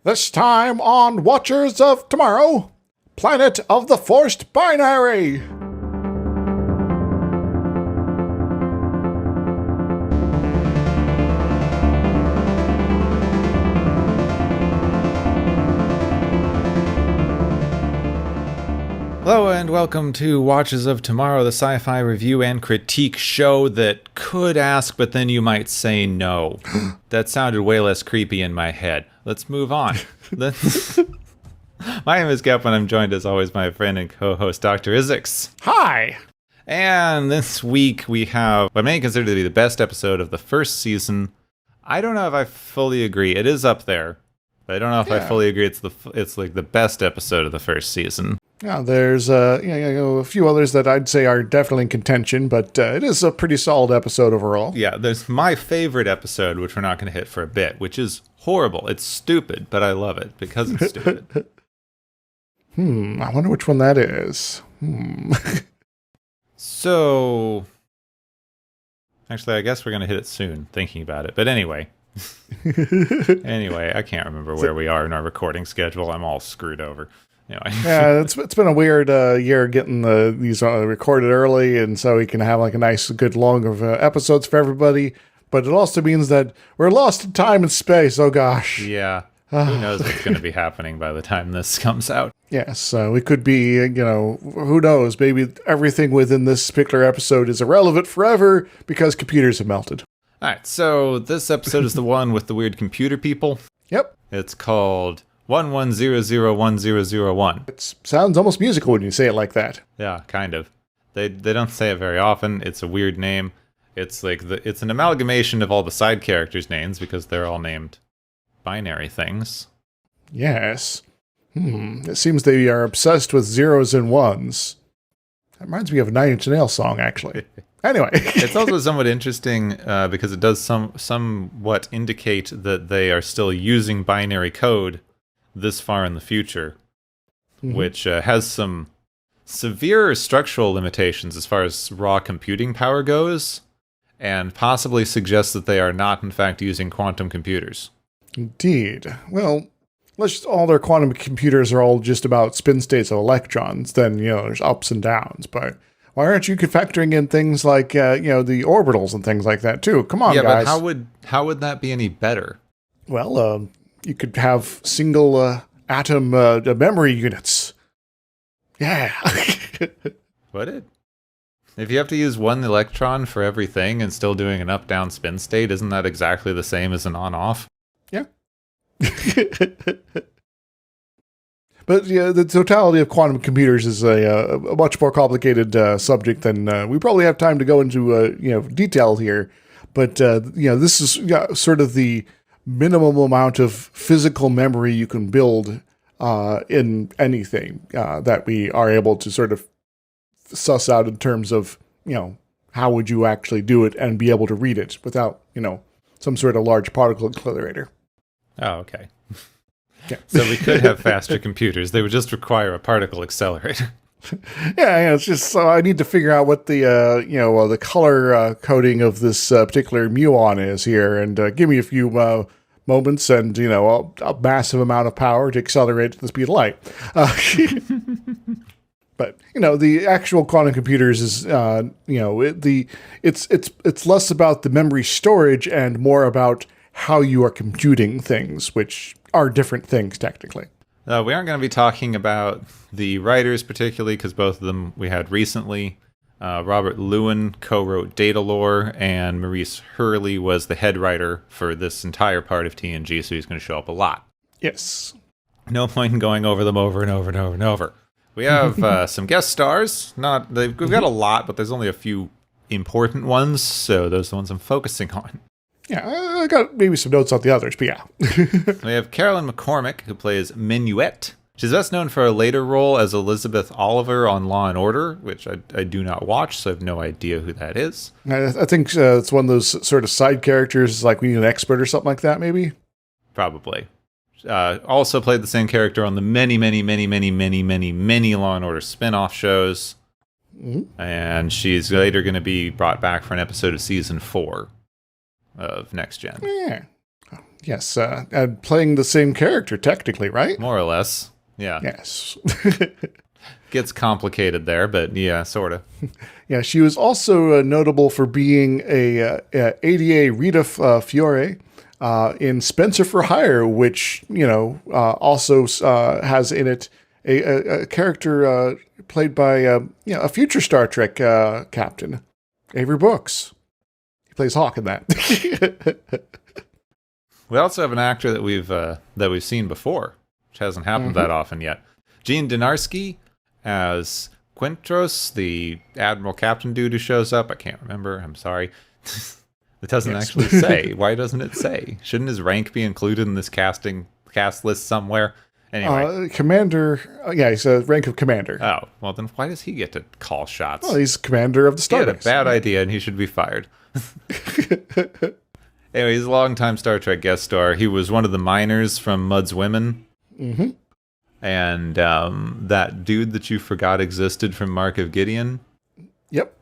This time on Watchers of Tomorrow, Planet of the Forced Binary. Hello and welcome to Watches of Tomorrow, the sci-fi review and critique show that could ask, but then you might say no. That sounded way less creepy in my head. Let's move on. My name is Gep, and I'm joined as always by my friend and co-host Dr. Isix. Hi. And this week we have what many consider to be the best episode of the first season. I don't know if I fully agree. It is up there, but I don't know if I fully agree. It's like the best episode of the first season. Yeah, there's a few others that I'd say are definitely in contention, but it is a pretty solid episode overall. Yeah, there's my favorite episode, which we're not going to hit for a bit, which is horrible. It's stupid, but I love it because it's stupid. I wonder which one that is. So, actually, I guess we're going to hit it soon, thinking about it. But anyway. I can't remember where we are in our recording schedule. I'm all screwed over. Anyway. Yeah, it's been a weird year getting these recorded early, and so we can have like a nice, good long of episodes for everybody. But it also means that we're lost in time and space. Oh gosh. Yeah. Who knows what's going to be happening by the time this comes out? Yes, we could be, who knows? Maybe everything within this particular episode is irrelevant forever because computers have melted. All right, so this episode is the one with the weird computer people. Yep. It's called 11001001. It sounds almost musical when you say it like that. Yeah, kind of. They don't say it very often. It's a weird name. It's like it's an amalgamation of all the side characters' names because they're all named binary things. Yes. It seems they are obsessed with zeros and ones. That reminds me of a Nine Inch Nails song, actually. Anyway. It's also somewhat interesting because it does somewhat indicate that they are still using binary code this far in the future, which has some severe structural limitations as far as raw computing power goes, and possibly suggests that they are not, in fact, using quantum computers. Indeed. Well, unless all their quantum computers are all just about spin states of electrons, then, there's ups and downs. But why aren't you factoring in things like, the orbitals and things like that, too? Come on, guys. Yeah, but how would that be any better? Well, you could have single atom memory units. Yeah. Would it? If you have to use one electron for everything and still doing an up-down spin state, isn't that exactly the same as an on-off? Yeah. But yeah, the totality of quantum computers is a much more complicated subject than we probably have time to go into detail here. But this is sort of the minimum amount of physical memory you can build in anything that we are able to sort of suss out in terms of how would you actually do it and be able to read it without some sort of large particle accelerator. Oh, okay. Yeah. So we could have faster computers. They would just require a particle accelerator. Yeah, it's just so I need to figure out what the the color coding of this particular muon is here, and give me a few moments and a massive amount of power to accelerate at the speed of light. But the actual quantum computers is it's less about the memory storage and more about how you are computing things, which are different things technically. We aren't going to be talking about the writers particularly because both of them we had recently. Robert Lewin co-wrote Data Lore, and Maurice Hurley was the head writer for this entire part of TNG, so he's going to show up a lot. Yes. No point in going over them over and over and over and over. We have some guest stars. We've got a lot, but there's only a few important ones, so those are the ones I'm focusing on. Yeah, I got maybe some notes on the others, but yeah. We have Carolyn McCormick, who plays Minuet. She's best known for a later role as Elizabeth Oliver on Law and Order, which I do not watch, so I have no idea who that is. I think it's one of those sort of side characters, like we need an expert or something like that, maybe? Probably. Also played the same character on the many Law and Order spin-off shows. Mm-hmm. And she's later going to be brought back for an episode of Season 4 of Next Gen. Yeah. Yes, and playing the same character, technically, right? More or less. Yeah. Yes. Gets complicated there, but yeah, sort of. Yeah, she was also notable for being a ADA Rita Fiore in Spencer for Hire, which, also has in it a character played by a future Star Trek captain, Avery Brooks. He plays Hawk in that. We also have an actor that we've seen before, which hasn't happened that often yet. Gene Dynarski as Quintros, the Admiral Captain dude who shows up. I can't remember. I'm sorry. It doesn't actually say. Why doesn't it say? Shouldn't his rank be included in this cast list somewhere? Anyway. Commander. He's a rank of commander. Oh, well then why does he get to call shots? Well, he's commander of the Starbase. He had a bad idea and he should be fired. Anyway, he's a longtime Star Trek guest star. He was one of the miners from Mud's Women. Mm-hmm. And that dude that you forgot existed from Mark of Gideon. Yep.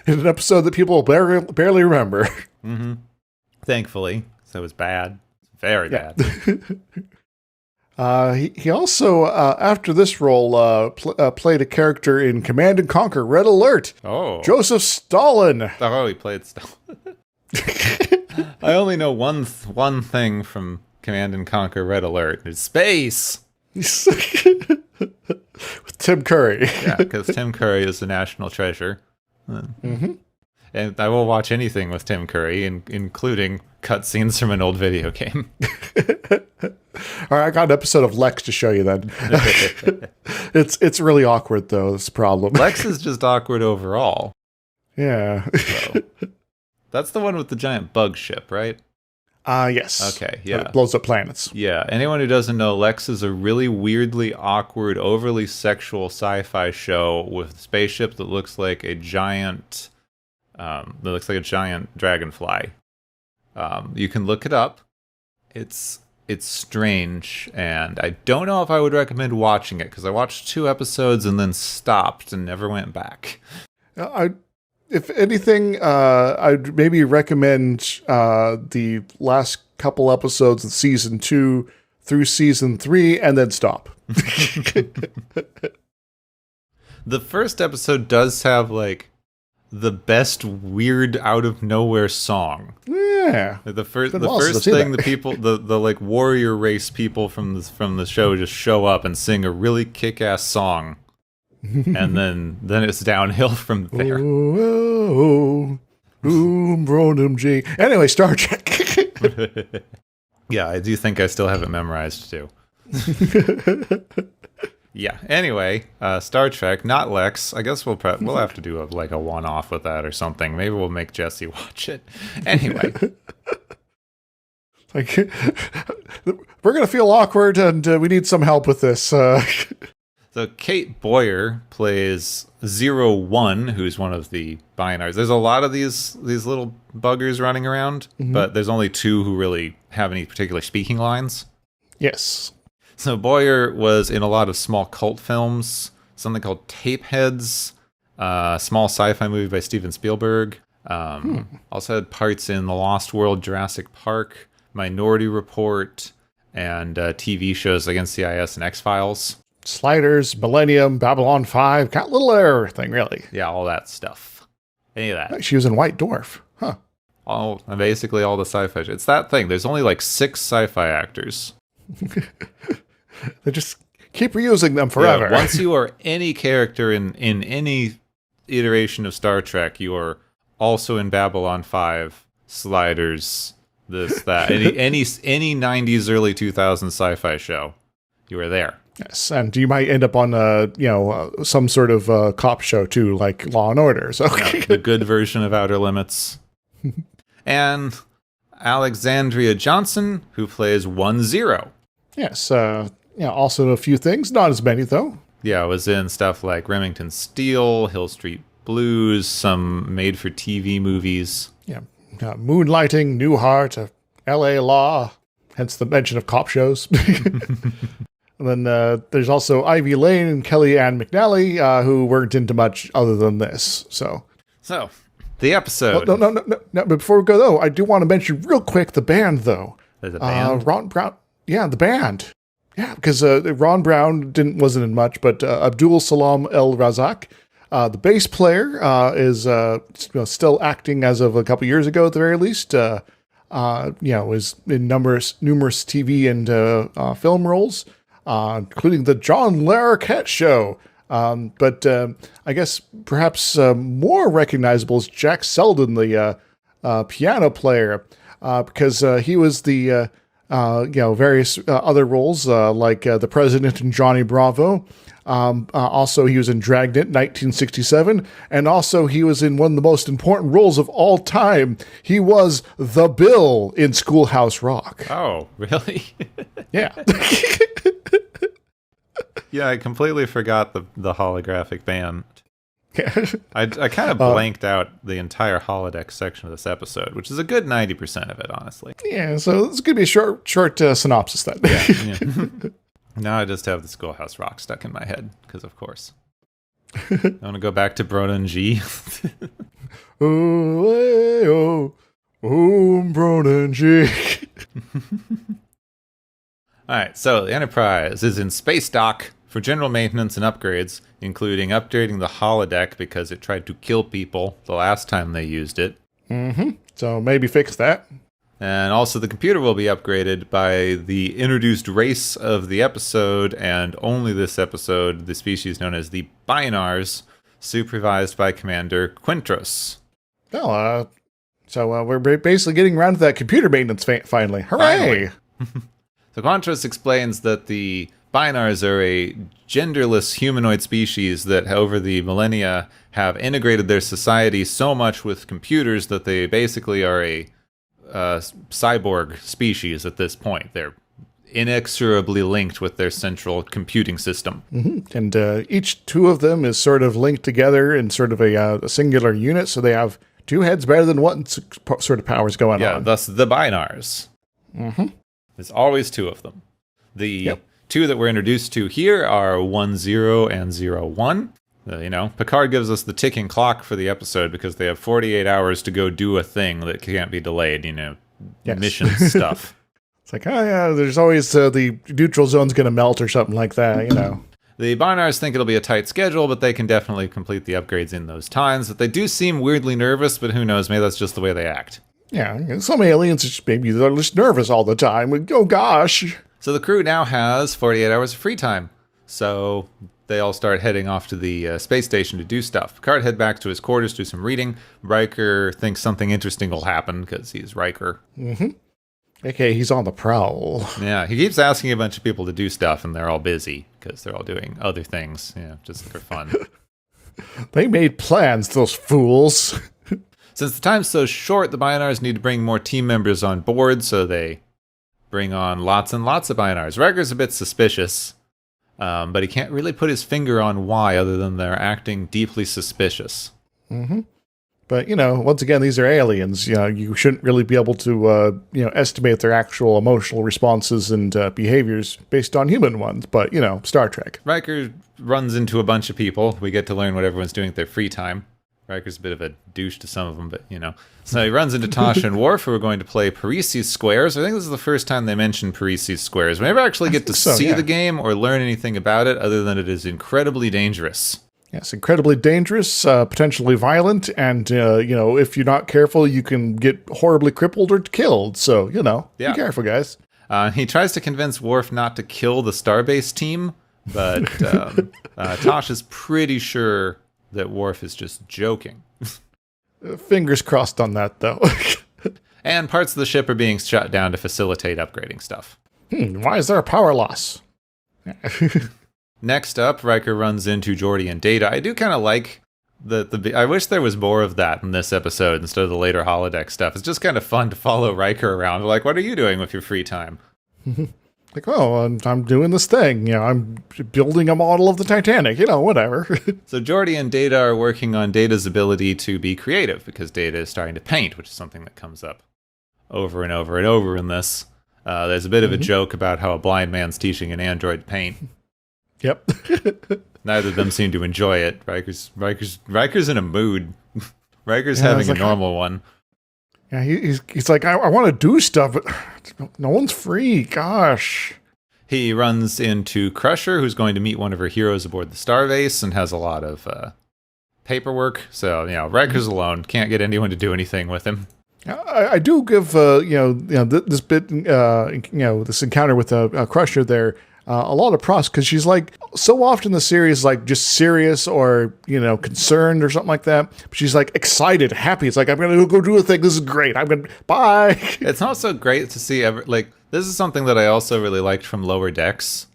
In an episode that people barely remember. Mm-hmm. Thankfully. So it was bad. Very bad. He also, after this role, played a character in Command and Conquer Red Alert. Oh. Joseph Stalin. Oh, he played Stalin. I only know one thing from Command and Conquer Red Alert. It's space. With Tim Curry. Yeah, because Tim Curry is the national treasure. Mm-hmm. And I will watch anything with Tim Curry, including cutscenes from an old video game. All right, I got an episode of Lex to show you then. It's really awkward, though. That's the problem. Lex is just awkward overall. Yeah. So. That's the one with the giant bug ship, right? Yes. Okay, yeah. It blows up planets. Yeah, anyone who doesn't know, Lex is a really weirdly awkward, overly sexual sci-fi show with a spaceship that looks like a giant dragonfly. You can look it up. It's strange, and I don't know if I would recommend watching it, because I watched 2 episodes and then stopped and never went back. If anything, I'd maybe recommend the last couple episodes of season 2 through season 3, and then stop. The first episode does have like the best weird out of nowhere song. Yeah. The first thing the people the like warrior race people from the show just show up and sing a really kick-ass song. And then it's downhill from there. Anyway, Star Trek. Yeah, I do think I still have it memorized too. Yeah. Anyway, Star Trek, not Lex. I guess we'll have to do a one-off with that or something. Maybe we'll make Jesse watch it. Anyway. We're gonna feel awkward, and we need some help with this. So Kate Boyer plays 01, who's one of the binars. There's a lot of these little buggers running around, but there's only 2 who really have any particular speaking lines. Yes. So Boyer was in a lot of small cult films, something called Tapeheads, a small sci-fi movie by Steven Spielberg. Also had parts in The Lost World, Jurassic Park, Minority Report, and TV shows like NCIS and X-Files. Sliders, Millennium, Babylon 5, got little everything, really. Yeah, all that stuff. Any of that. She was in White Dwarf. Huh. Basically all the sci-fi. It's that thing. There's only like 6 sci-fi actors. They just keep reusing them forever. Yeah, once you are any character in any iteration of Star Trek, you are also in Babylon 5, Sliders, this, that. any 90s, early 2000s sci-fi show, you are there. Yes, and you might end up on some sort of cop show too, like Law and Order. So the good version of Outer Limits. And Alexandria Johnson, who plays 10. Yes, also a few things, not as many though. Yeah, was in stuff like Remington Steele, Hill Street Blues, some made-for-TV movies. Yeah, Moonlighting, Newhart, L.A. Law, hence the mention of cop shows. And then there's also Ivy Lane and Kelly Ann McNally, who weren't into much other than this. So The episode. No, but before we go, though, I do want to mention real quick the band, though. There's a band? Ron Brown. Yeah, the band. Yeah, because Ron Brown wasn't in much, but Abdul Salam El Razak, the bass player, is still acting as of a couple years ago at the very least. Was in numerous TV and film roles, including the John Larroquette Show. But I guess perhaps more recognizable is Jack Selden, the piano player, because he was the various other roles like the President in Johnny Bravo. Also, he was in Dragnet 1967, and also he was in one of the most important roles of all time. He was the Bill in Schoolhouse Rock. Oh, really? Yeah. Yeah, I completely forgot the holographic band. I kind of blanked out the entire holodeck section of this episode, which is a good 90% of it, honestly. Yeah, so it's going to be a short synopsis then. Yeah. Now I just have the Schoolhouse Rock stuck in my head, because of course. I want to go back to Broden G. Broden G. Alright, so the Enterprise is in space dock for general maintenance and upgrades, including upgrading the holodeck because it tried to kill people the last time they used it. Mm-hmm. So maybe fix that. And also the computer will be upgraded by the introduced race of the episode, and only this episode, the species known as the Binars, supervised by Commander Quintros. Well, so we're basically getting around to that computer maintenance finally. Hooray! Finally. So Quintros explains that the Binars are a genderless humanoid species that over the millennia have integrated their society so much with computers that they basically are a cyborg species at this point. They're inexorably linked with their central computing system. Mm-hmm. And each two of them is sort of linked together in sort of a singular unit, so they have two heads better than one sort of powers going on. Yeah, thus the Binars. Mm-hmm. There's always two of them. The two that we're introduced to here are 1-0 and 0-1. Picard gives us the ticking clock for the episode because they have 48 hours to go do a thing that can't be delayed, mission stuff. It's like, oh yeah, there's always the neutral zone's going to melt or something like that, The Binars think it'll be a tight schedule, but they can definitely complete the upgrades in those times. But they do seem weirdly nervous, but who knows, maybe that's just the way they act. Yeah, some aliens, maybe they're just nervous all the time. Oh gosh. So the crew now has 48 hours of free time. So they all start heading off to the space station to do stuff. Picard head back to his quarters, do some reading. Riker thinks something interesting will happen because he's Riker. Mm-hmm. Okay, he's on the prowl. Yeah, he keeps asking a bunch of people to do stuff, and they're all busy because they're all doing other things, just for fun. They made plans, those fools. Since the time's so short, the Binars need to bring more team members on board, so they bring on lots and lots of Binars. Riker's a bit suspicious. But he can't really put his finger on why, other than they're acting deeply suspicious. Mm-hmm. But, once again, these are aliens. You shouldn't really be able to, estimate their actual emotional responses and behaviors based on human ones. But, Star Trek. Riker runs into a bunch of people. We get to learn what everyone's doing with their free time. Riker's a bit of a douche to some of them, but, So he runs into Tasha and Worf, who are going to play Parisi's Squares. I think this is the first time they mention Parisi's Squares. We never actually get to see the game or learn anything about it, other than it is incredibly dangerous. Yes, incredibly dangerous, potentially violent, and, if you're not careful, you can get horribly crippled or killed. So, be careful, guys. He tries to convince Worf not to kill the Starbase team, but Tasha's pretty sure that Worf is just joking. Fingers crossed on that, though. And parts of the ship are being shut down to facilitate upgrading stuff. Why is there a power loss? Next up, Riker runs into Geordi and Data. I do kind of like I wish there was more of that in this episode instead of the later holodeck stuff. It's just kind of fun to follow Riker around. Like, what are you doing with your free time? Like, I'm doing this thing. I'm building a model of the Titanic. Whatever. So Geordi and Data are working on Data's ability to be creative because Data is starting to paint, which is something that comes up over and over and over in this. There's a bit of a joke about how a blind man's teaching an android to paint. Yep. Neither of them seem to enjoy it. Riker's in a mood. Riker's Yeah, having it's a like, normal one. Yeah, he's like, I want to do stuff, but no one's free. Gosh. He runs into Crusher, who's going to meet one of her heroes aboard the Starbase and has a lot of paperwork. So, Riker's alone. Can't get anyone to do anything with him. I do give this bit this encounter with Crusher there a lot of props, because she's like, so often the series like just serious or concerned or something like that, but she's like excited, happy. It's like, I'm gonna go do a thing. This is great. I'm gonna bye. It's also great to see this is something that I also really liked from Lower Decks.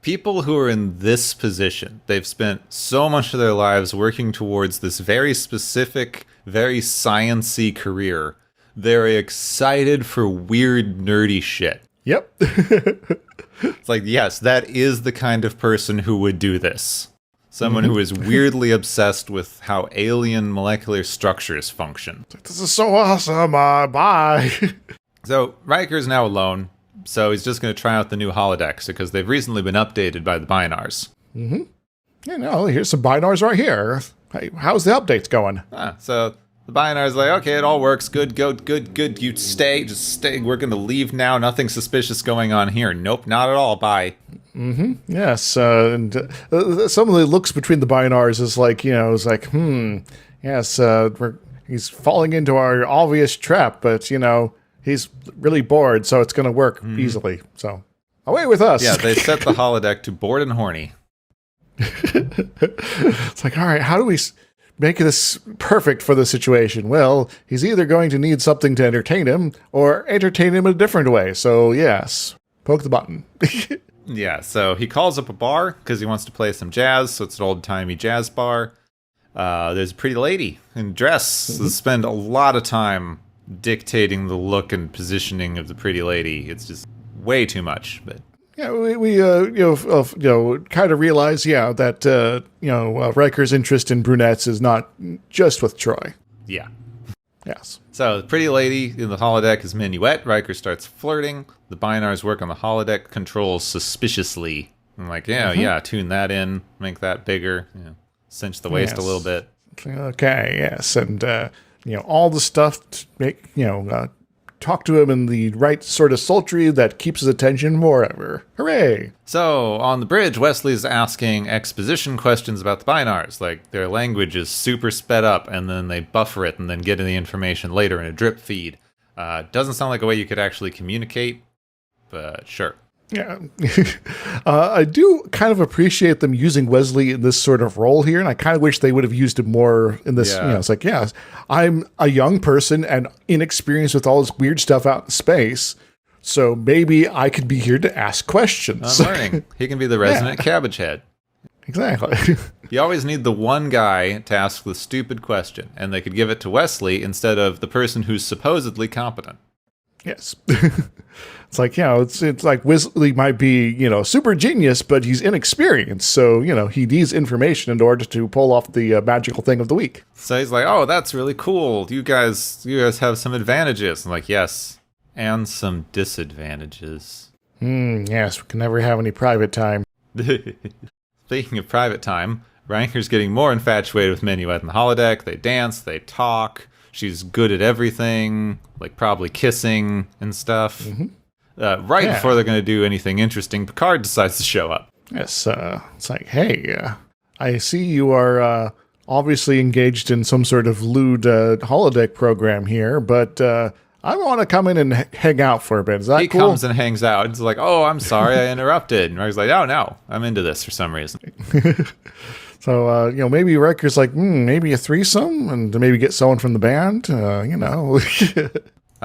People who are in this position, they've spent so much of their lives working towards this very specific, very science-y career. They're excited for weird, nerdy shit. Yep. It's like, yes, that is the kind of person who would do this. Someone who is weirdly obsessed with how alien molecular structures function. This is so awesome. Bye. So Riker's now alone, so he's just going to try out the new holodecks because they've recently been updated by the Binars. Here's some binars right here. Hey, how's the updates going? So the Binar's like, okay, it all works. Good. You just stay. We're going to leave now. Nothing suspicious going on here. Nope, not at all. Bye. Yes, and some of the looks between the binars is like, it's like, yes, he's falling into our obvious trap, but, he's really bored, so it's going to work easily. So, away with us. Yeah, they set the holodeck to bored and horny. It's like, all right, how do we make this perfect for the situation? Well, he's either going to need something to entertain him or entertain him in a different way. So, yes, poke the button. Yeah, so he calls up a bar because he wants to play some jazz, so it's an old-timey jazz bar. There's a pretty lady in dress. Spend a lot of time dictating the look and positioning of the pretty lady. It's just way too much, but... Yeah, we kind of realize, that Riker's interest in brunettes is not just with Troy. Yeah. Yes. So the pretty lady in the holodeck is Minuet. Riker starts flirting. The Binars work on the holodeck controls suspiciously. I'm like, tune that in, make that bigger, cinch the waist a little bit. Okay, yes, and all the stuff to make talk to him in the right sort of sultry that keeps his attention forever. Hooray! So, on the bridge, Wesley's asking exposition questions about the Binars. Like, their language is super sped up, and then they buffer it and then get the information later in a drip feed. Doesn't sound like a way you could actually communicate, but sure. Yeah. I do kind of appreciate them using Wesley in this sort of role here, and I kind of wish they would have used him more in this. Yeah. It's like, I'm a young person and inexperienced with all this weird stuff out in space, so maybe I could be here to ask questions. I'm learning. He can be the resident cabbage head. Exactly. You always need the one guy to ask the stupid question, and they could give it to Wesley instead of the person who's supposedly competent. Yes. It's like, it's like Wesley might be, super genius, but he's inexperienced. So, he needs information in order to pull off the magical thing of the week. So he's like, oh, that's really cool. You guys have some advantages. I'm like, yes, and some disadvantages. Yes, we can never have any private time. Speaking of private time, Riker's getting more infatuated with Minuet in the holodeck. They dance, they talk. She's good at everything, like probably kissing and stuff. Before they're going to do anything interesting, Picard decides to show up. Yes, it's like, hey, I see you are obviously engaged in some sort of lewd holodeck program here, but I want to come in and hang out for a bit. Is that cool? He comes and hangs out. It's like, oh, I'm sorry I interrupted. And Riker's like, oh, no, I'm into this for some reason. So, maybe Riker's like, maybe a threesome and to maybe get someone from the band, I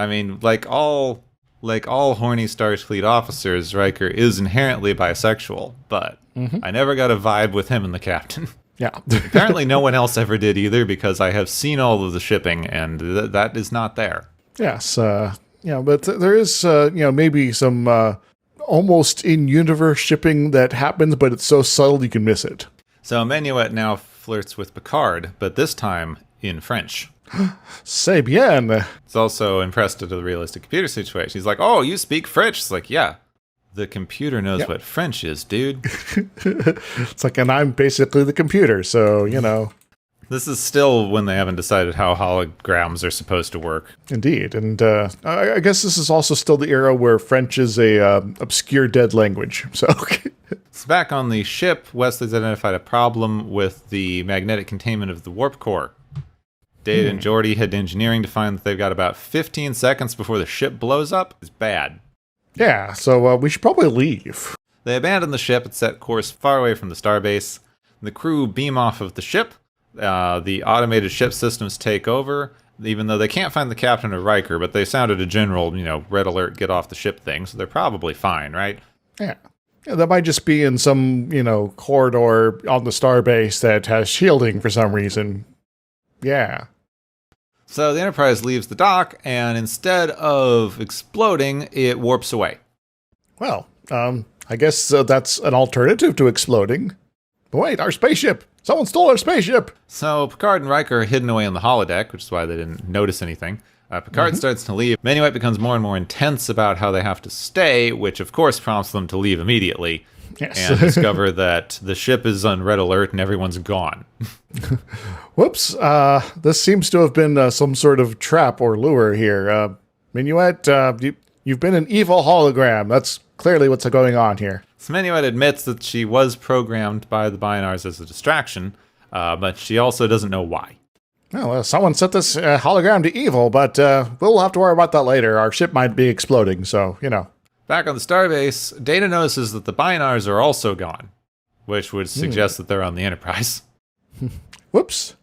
mean, like all horny Starfleet officers, Riker is inherently bisexual, but I never got a vibe with him and the captain. Yeah. Apparently no one else ever did either, because I have seen all of the shipping, and that is not there. Yes, but there is, maybe some almost in-universe shipping that happens, but it's so subtle you can miss it. So Minuet now flirts with Picard, but this time in French. C'est bien. It's also impressed at the realistic computer situation. He's like, oh, you speak French? It's like, yeah, the computer knows what French is, dude. It's like, and I'm basically the computer, so, This is still when they haven't decided how holograms are supposed to work. Indeed. And I guess this is also still the era where French is a obscure dead language. So, So back on the ship, Wesley's identified a problem with the magnetic containment of the warp core. Data and Geordi head to engineering to find that they've got about 15 seconds before the ship blows up. It's bad. yeah, so we should probably leave. They abandon the ship and set course far away from the starbase. The crew beam off of the ship. The automated ship systems take over, even though they can't find the captain or Riker, but they sounded a general, red alert, get off the ship thing, so they're probably fine, right? Yeah. Yeah, that might just be in some, corridor on the starbase that has shielding for some reason. Yeah. So the Enterprise leaves the dock, and instead of exploding, it warps away. Well, I guess that's an alternative to exploding. But wait, our spaceship! Someone stole our spaceship! So Picard and Riker are hidden away on the holodeck, which is why they didn't notice anything. Picard starts to leave. Minuet becomes more and more intense about how they have to stay, which of course prompts them to leave immediately. Yes. And discover that the ship is on red alert and everyone's gone. Whoops, this seems to have been some sort of trap or lure here. Minuet, you've been an evil hologram. That's clearly what's going on here. So Minuet admits that she was programmed by the Binars as a distraction, but she also doesn't know why. Well, someone set this hologram to evil, but we'll have to worry about that later. Our ship might be exploding, so, Back on the starbase, Data notices that the Binars are also gone, which would suggest that they're on the Enterprise. Whoops.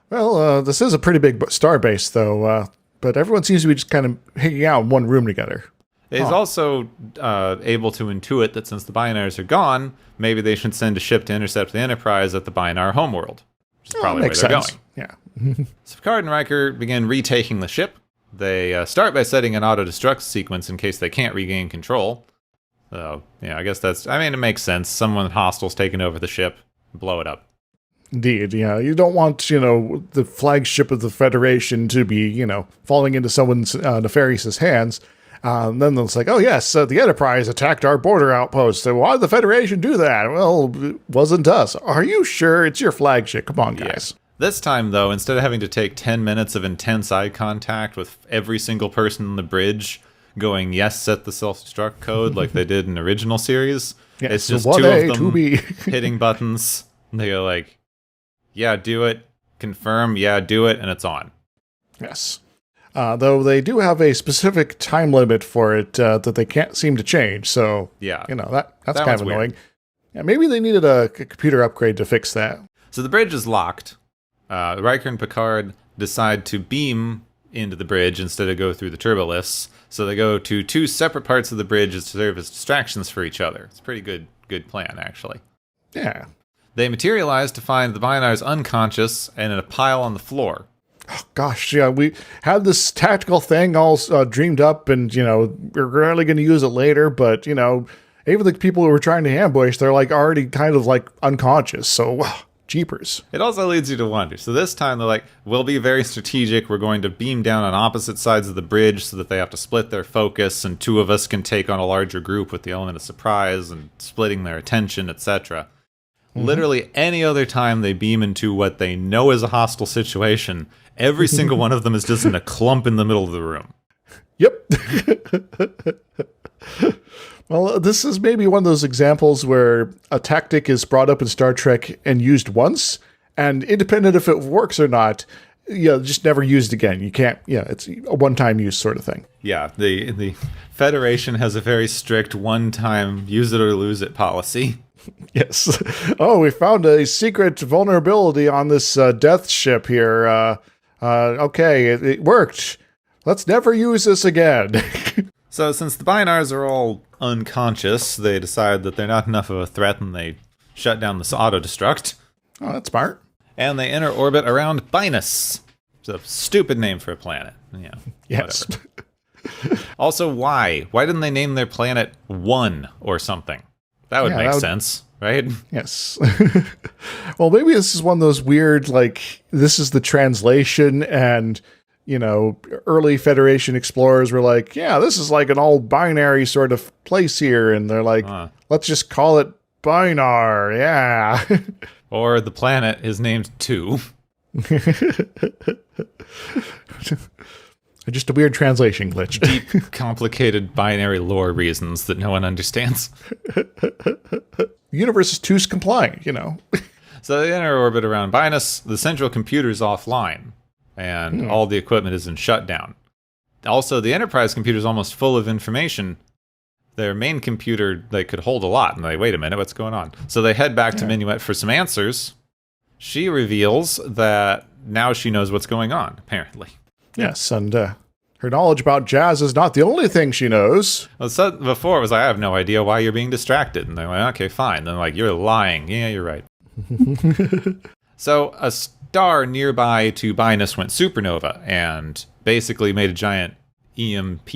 Well, this is a pretty big starbase, though, but everyone seems to be just kind of hanging out in one room together. He's also able to intuit that since the Binars are gone, maybe they should send a ship to intercept the Enterprise at the Binar homeworld, which is probably where they're going. Yeah. So Picard and Riker begin retaking the ship. They start by setting an auto-destruct sequence in case they can't regain control. So, I guess it makes sense. Someone hostile's taking over the ship, blow it up. Indeed, yeah. You don't want, the flagship of the Federation to be, falling into someone's nefarious hands. Then it's like, oh yes, the Enterprise attacked our border outpost. So why did the Federation do that? Well, it wasn't us. Are you sure? It's your flagship. Come on, guys. Yeah. This time, though, instead of having to take 10 minutes of intense eye contact with every single person on the bridge going, yes, set the self-destruct code like they did in the original series, it's just two of them hitting buttons. And they go like, yeah, do it. Confirm, yeah, do it, and it's on. Yes. Though they do have a specific time limit for it that they can't seem to change. So, yeah, that's kind of annoying. Yeah, maybe they needed a computer upgrade to fix that. So the bridge is locked. Riker and Picard decide to beam into the bridge instead of go through the turbolifts. So they go to two separate parts of the bridge to serve as distractions for each other. It's a pretty good plan, actually. Yeah. They materialize to find the Binars unconscious and in a pile on the floor. Oh, gosh, yeah, we had this tactical thing all dreamed up, and, we're really going to use it later, but, even the people who were trying to ambush, they're, already kind of, unconscious, so, jeepers. It also leads you to wonder. So this time they're like, we'll be very strategic. We're going to beam down on opposite sides of the bridge so that they have to split their focus, and two of us can take on a larger group with the element of surprise and splitting their attention, etc. Literally any other time they beam into what they know is a hostile situation, every single one of them is just in a clump in the middle of the room. Yep. Well, this is maybe one of those examples where a tactic is brought up in Star Trek and used once, and independent if it works or not, just never used again. You can't, it's a one-time use sort of thing. Yeah, the Federation has a very strict one-time use it or lose it policy. Yes. Oh, we found a secret vulnerability on this death ship here. Okay, it worked. Let's never use this again. So since the Binars are all unconscious, they decide that they're not enough of a threat and they shut down this auto-destruct. Oh, that's smart. And they enter orbit around Binus. It's a stupid name for a planet. Yeah. Yes. Also, why? Why didn't they name their planet One or something? That would make sense, right? Yes. Well, maybe this is one of those weird, this is the translation, and, early Federation explorers were like, yeah, this is like an all binary sort of place here. And they're like, let's just call it Binar. Yeah. Or the planet is named 2. Just a weird translation glitch. Deep, complicated binary lore reasons that no one understands. The universe is too compliant, So the inner orbit around Binus, the central computer's offline, and all the equipment is in shutdown. Also, the Enterprise computer is almost full of information. Their main computer, they could hold a lot, and they wait a minute, what's going on? So they head back to Minuet for some answers. She reveals that now she knows what's going on, apparently. Yes, and her knowledge about jazz is not the only thing she knows. Well, so before it was like, I have no idea why you're being distracted. And they're like, okay, fine. Then like, you're lying. Yeah, you're right. So a star nearby to Binus went supernova and basically made a giant EMP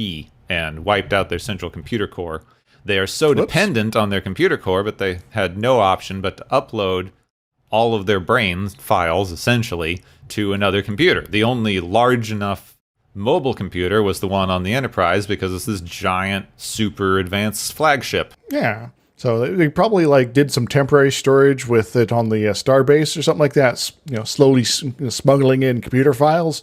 and wiped out their central computer core. They are so dependent on their computer core, but they had no option but to upload all of their brain files, essentially, to another computer. The only large enough mobile computer was the one on the Enterprise because it's this giant, super advanced flagship. Yeah. So they probably did some temporary storage with it on the starbase or something like that, slowly smuggling in computer files,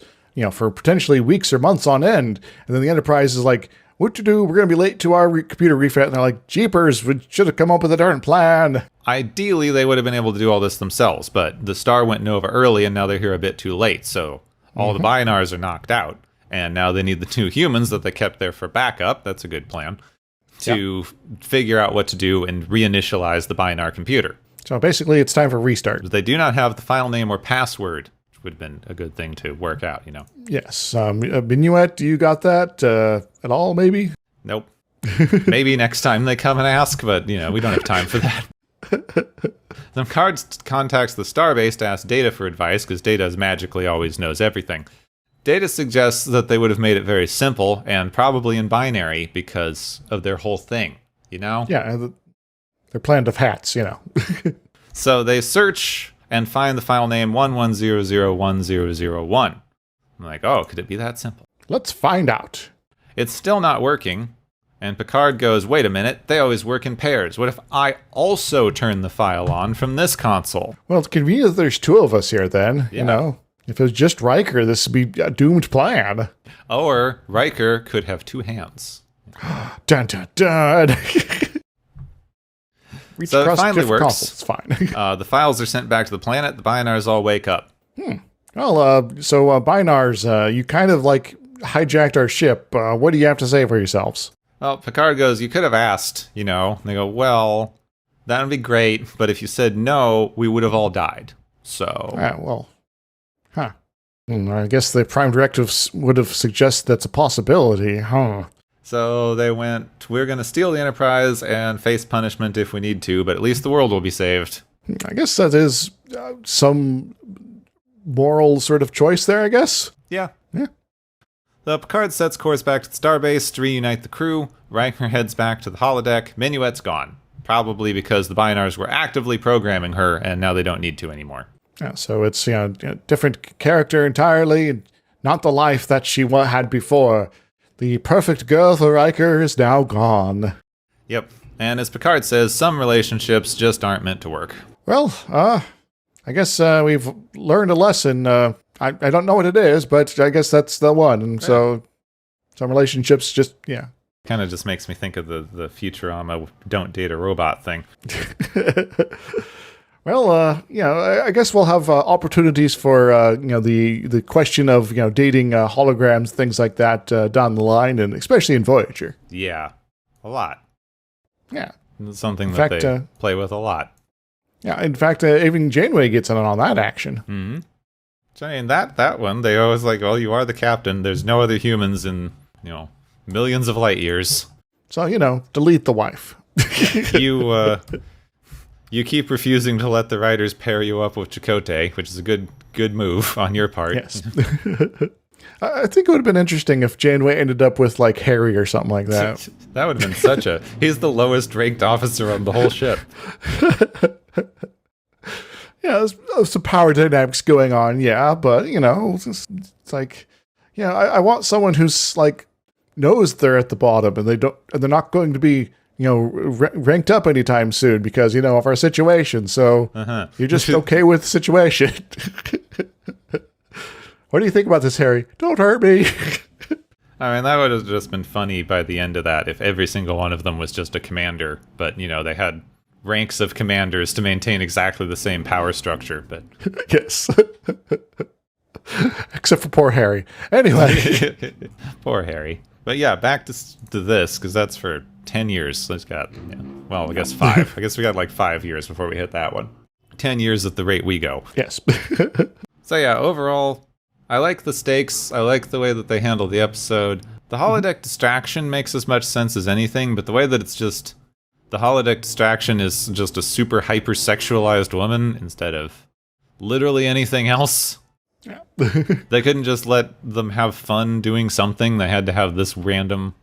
for potentially weeks or months on end. And then the Enterprise is like, what to do? We're going to be late to our computer refit. And they're like, jeepers, we should have come up with a darn plan. Ideally, they would have been able to do all this themselves, but the star went nova early, and now they're here a bit too late. So all the Binars are knocked out, and now they need the 2 humans that they kept there for backup. That's a good plan. To figure out what to do and reinitialize the Binar computer. So basically, it's time for restart. They do not have the file name or password, which would have been a good thing to work out, Yes. Minuet, you got that at all, maybe? Nope. Maybe next time they come and ask, but, we don't have time for that. The Picard contacts the starbase to ask Data for advice, because Data magically always knows everything. Data suggests that they would have made it very simple, and probably in binary, because of their whole thing, Yeah, their plan of hats, So they search and find the file name 11001001. I'm like, oh, could it be that simple? Let's find out. It's still not working, and Picard goes, wait a minute, they always work in pairs. What if I also turn the file on from this console? Well, it's convenient that there's 2 of us here then, If it was just Riker, this would be a doomed plan. Or Riker could have 2 hands. Dun, dun, dun. So it finally works. Consoles. It's fine. The files are sent back to the planet. The Binars all wake up. Well, Binars, you kind of hijacked our ship. What do you have to say for yourselves? Well, Picard goes, you could have asked, And they go, well, that would be great. But if you said no, we would have all died. So. I guess the Prime Directives would have suggested that's a possibility, huh? So they went, we're going to steal the Enterprise and face punishment if we need to, but at least the world will be saved. I guess that is some moral sort of choice there, I guess. Yeah. The Picard sets course back to the starbase to reunite the crew. Riker heads back to the holodeck. Minuet's gone. Probably because the Binars were actively programming her, and now they don't need to anymore. Yeah, so it's different character entirely, not the life that she had before. The perfect girl for Riker is now gone. Yep, and as Picard says, some relationships just aren't meant to work. Well, I guess we've learned a lesson. I don't know what it is, but I guess that's the one. And so some relationships just, Kind of just makes me think of the Futurama don't date a robot thing. Well, I guess we'll have opportunities for, the question of, dating holograms, things like that down the line, and especially in Voyager. Yeah, a lot. Yeah. It's something that they play with a lot. Yeah, in fact, even Janeway gets in on that action. Mm-hmm. So, I mean, that one, they always well, you are the captain. There's no other humans in, millions of light years. So, delete the wife. You keep refusing to let the writers pair you up with Chakotay, which is a good move on your part. Yes. I think it would have been interesting if Janeway ended up with Harry or something like that. That would have been he's the lowest ranked officer on the whole ship. Yeah, there's some power dynamics going on, but it's I want someone who's knows they're at the bottom and they're not going to be ranked up anytime soon because, of our situation. So you're just okay with the situation. What do you think about this, Harry? Don't hurt me. I mean, that would have just been funny by the end of that if every single one of them was just a commander. But, they had ranks of commanders to maintain exactly the same power structure. But Yes. Except for poor Harry. Anyway. Poor Harry. But yeah, back to this, because that's for 10 years. So it's got, I guess 5. I guess we got like 5 years before we hit that one. 10 years at the rate we go. Yes. So yeah, overall, I like the stakes. I like the way that they handle the episode. The holodeck distraction makes as much sense as anything, but the way that it's just... The holodeck distraction is just a super hyper-sexualized woman instead of literally anything else. Yeah. They couldn't just let them have fun doing something. They had to have this random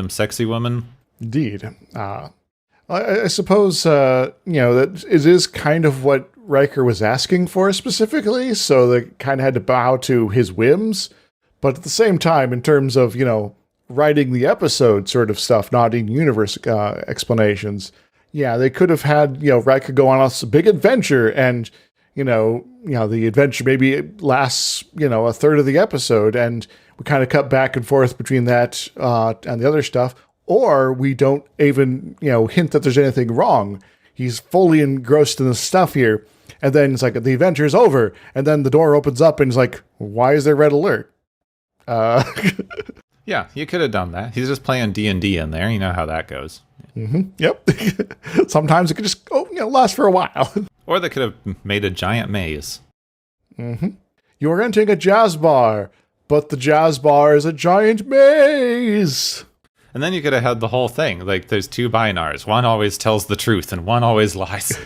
sexy woman. Indeed. I suppose, that it is kind of what Riker was asking for specifically, so they kind of had to bow to his whims. But at the same time, in terms of, writing the episode sort of stuff, not in universe explanations, yeah, they could have had, Riker go on a big adventure and, the adventure maybe lasts, a third of the episode, and we kind of cut back and forth between that and the other stuff. Or we don't even, hint that there's anything wrong. He's fully engrossed in the stuff here. And then it's like, the adventure's over. And then the door opens up and it's like, why is there red alert? Yeah, you could have done that. He's just playing D&D in there. You know how that goes. Mm-hmm. Yep. Sometimes it could just, last for a while. Or they could have made a giant maze. Mm-hmm. You are entering a jazz bar, but the jazz bar is a giant maze. And then you could have had the whole thing. Like, there's 2 binars. One always tells the truth, and one always lies.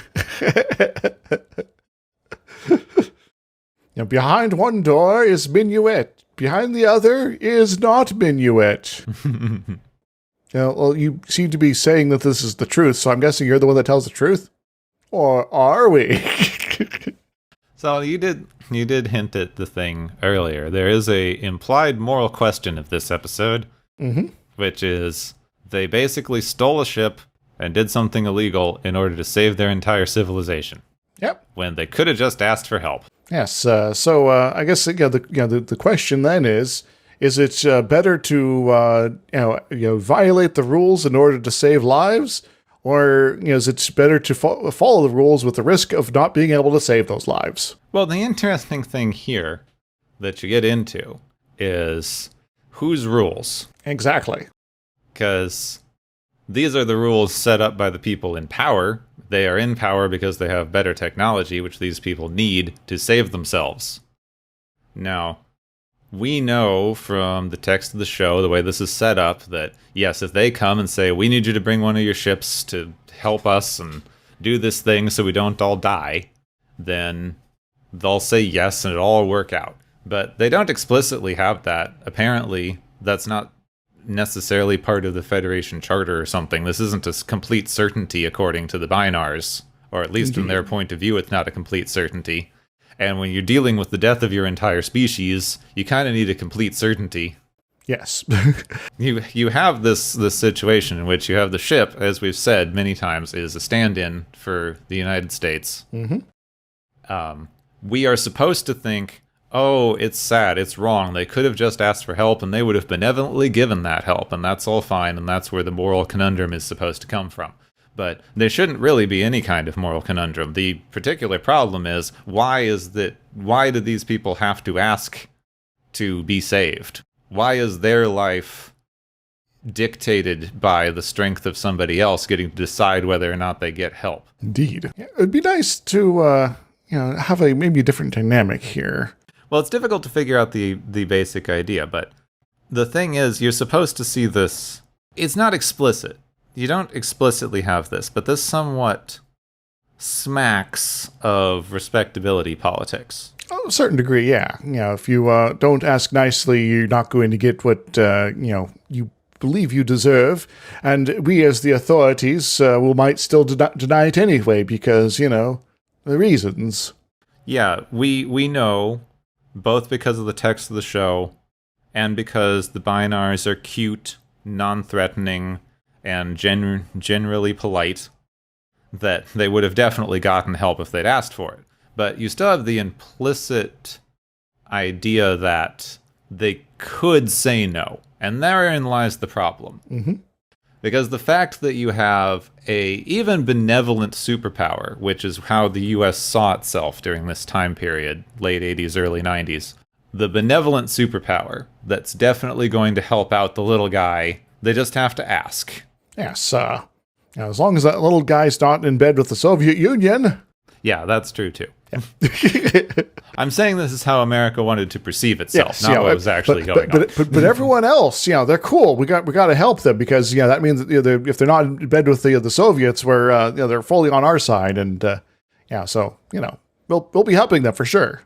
Behind one door is minuet. Behind the other is not minuet. Well, you seem to be saying that this is the truth, so I'm guessing you're the one that tells the truth? Or are we? So you did hint at the thing earlier. There is a implied moral question of this episode. Mm-hmm. Which is, they basically stole a ship and did something illegal in order to save their entire civilization. Yep. When they could have just asked for help. Yes. So I guess the question then is it better to violate the rules in order to save lives, or is it better to follow the rules with the risk of not being able to save those lives? Well, the interesting thing here that you get into is whose rules. Exactly. Because these are the rules set up by the people in power. They are in power because they have better technology, which these people need to save themselves. Now, we know from the text of the show, the way this is set up, that yes, if they come and say, we need you to bring one of your ships to help us and do this thing so we don't all die, then they'll say yes and it'll all work out. But they don't explicitly have that. Apparently, that's not necessarily part of the Federation Charter or something. This isn't a complete certainty according to the Binars, or at least from their point of view, it's not a complete certainty. And when you're dealing with the death of your entire species, you kind of need a complete certainty. Yes. You have this situation in which you have the ship, as we've said many times, is a stand-in for the United States. Mm-hmm. We are supposed to think, oh, it's sad, it's wrong, they could have just asked for help and they would have benevolently given that help, and that's all fine, and that's where the moral conundrum is supposed to come from. But there shouldn't really be any kind of moral conundrum. The particular problem is, why do these people have to ask to be saved? Why is their life dictated by the strength of somebody else getting to decide whether or not they get help? Indeed. It'd be nice to have maybe a different dynamic here. Well, it's difficult to figure out the basic idea, but the thing is, you're supposed to see this. It's not explicit. You don't explicitly have this, but this somewhat smacks of respectability politics. Oh, a certain degree, yeah. If you don't ask nicely, you're not going to get what you believe you deserve, and we as the authorities might still deny it anyway because the reasons. Yeah, we know, both because of the text of the show and because the Binars are cute, non-threatening, and generally polite, that they would have definitely gotten help if they'd asked for it. But you still have the implicit idea that they could say no. And therein lies the problem. Mm-hmm. Because the fact that you have a even benevolent superpower, which is how the U.S. saw itself during this time period, late 80s, early 90s, the benevolent superpower that's definitely going to help out the little guy, they just have to ask. Yes, as long as that little guy's not in bed with the Soviet Union. Yeah, that's true too. Yeah. I'm saying this is how America wanted to perceive itself, not what was actually going on. But everyone else, they're cool. We got to help them because that means that, if they're not in bed with the Soviets, we're they're fully on our side, and so we'll be helping them for sure,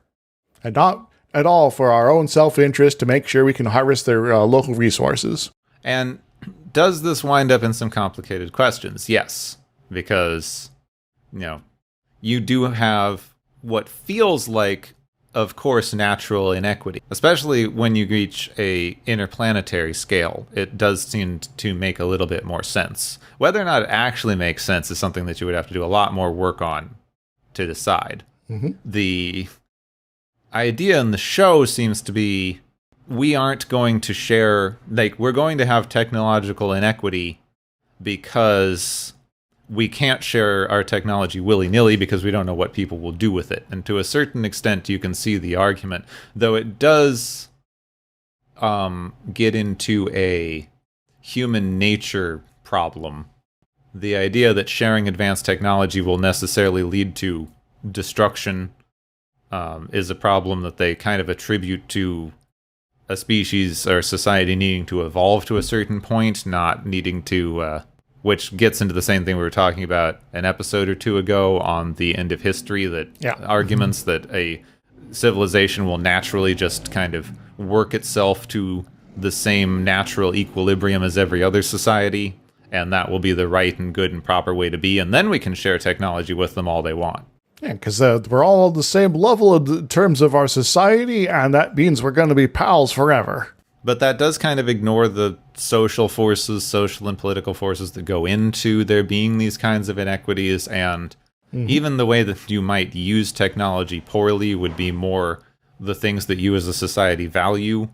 and not at all for our own self-interest to make sure we can harvest their local resources. And does this wind up in some complicated questions? Yes, because you do have what feels like, of course, natural inequity, especially when you reach a interplanetary scale. It does seem to make a little bit more sense. Whether or not it actually makes sense is something that you would have to do a lot more work on to decide. Mm-hmm. The idea in the show seems to be we aren't going to share, we're going to have technological inequity because we can't share our technology willy-nilly because we don't know what people will do with it. And to a certain extent, you can see the argument, though it does get into a human nature problem. The idea that sharing advanced technology will necessarily lead to destruction is a problem that they kind of attribute to a species or society needing to evolve to a certain point, not needing to... which gets into the same thing we were talking about an episode or two ago on the end of history, that arguments that a civilization will naturally just kind of work itself to the same natural equilibrium as every other society, and that will be the right and good and proper way to be, and then we can share technology with them all they want. Yeah, because we're all on the same level in terms of our society, and that means we're going to be pals forever. But that does kind of ignore the social forces, social and political forces that go into there being these kinds of inequities, and even the way that you might use technology poorly would be more the things that you as a society value,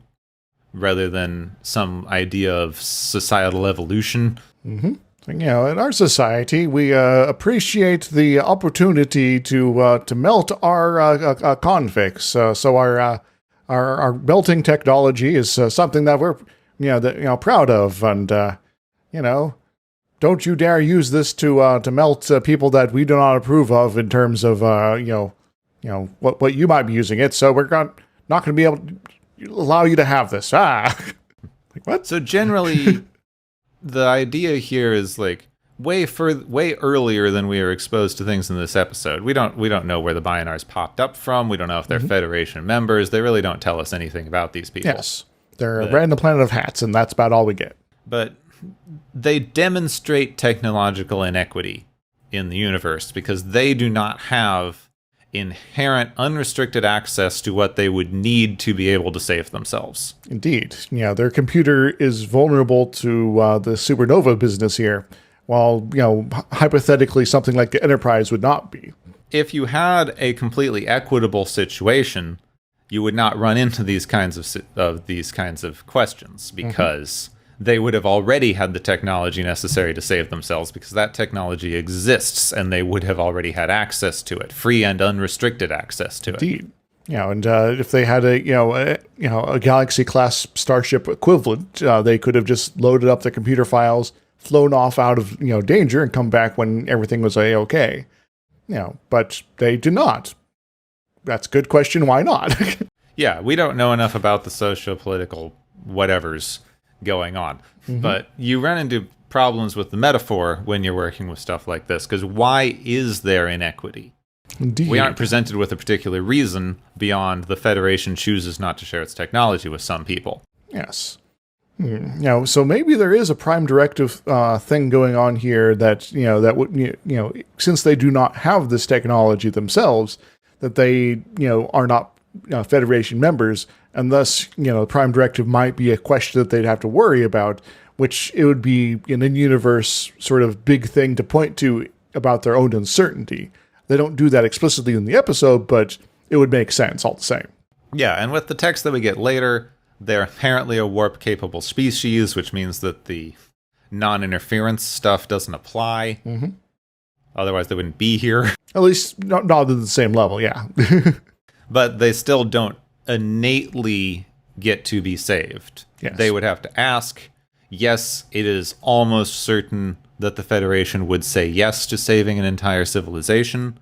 rather than some idea of societal evolution. Mm-hmm. In our society, we appreciate the opportunity to melt our convicts. So our melting technology is something that we're proud of, and don't you dare use this to melt people that we do not approve of in terms of what you might be using it. So we're not going to be able to allow you to have this. What? So generally, the idea here is way earlier than we are exposed to things in this episode. We don't know where the Bionars popped up from. We don't know if they're Federation members. They really don't tell us anything about these people. Yes, they're a random planet of hats, and that's about all we get. But they demonstrate technological inequity in the universe because they do not have inherent unrestricted access to what they would need to be able to save themselves. Indeed. Their computer is vulnerable to the supernova business here, while, hypothetically something like the Enterprise would not be. If you had a completely equitable situation, you would not run into these kinds of questions, because they would have already had the technology necessary to save themselves, because that technology exists and they would have already had access to it, free and unrestricted access to it. Indeed. And if they had a Galaxy class starship equivalent, they could have just loaded up the computer files, flown off out of danger, and come back when everything was okay. But they do not. That's a good question. Why not? Yeah, we don't know enough about the socio-political whatevers going on. But you run into problems with the metaphor when you're working with stuff like this, because why is there inequity? Indeed. We aren't presented with a particular reason beyond the Federation chooses not to share its technology with some people. Yes. So maybe there is a prime directive thing going on here that that would since they do not have this technology themselves, that they are not Federation members, and thus the prime directive might be a question that they'd have to worry about, which it would be an in-universe sort of big thing to point to about their own uncertainty. They don't do that explicitly in the episode, but it would make sense all the same. Yeah, and with the text that we get later, they're apparently a warp-capable species, which means that the non-interference stuff doesn't apply. Mm-hmm. Otherwise, they wouldn't be here. At least not at the same level, yeah. But they still don't innately get to be saved. Yes. They would have to ask. Yes, it is almost certain that the Federation would say yes to saving an entire civilization,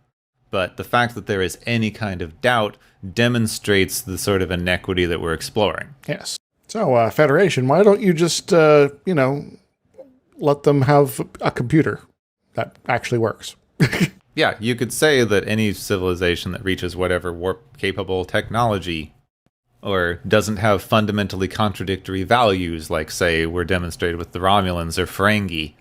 but the fact that there is any kind of doubt demonstrates the sort of inequity that we're exploring. Yes. So, Federation, why don't you just, let them have a computer that actually works? Yeah, you could say that any civilization that reaches whatever warp-capable technology or doesn't have fundamentally contradictory values, like, say, were demonstrated with the Romulans or Ferengi.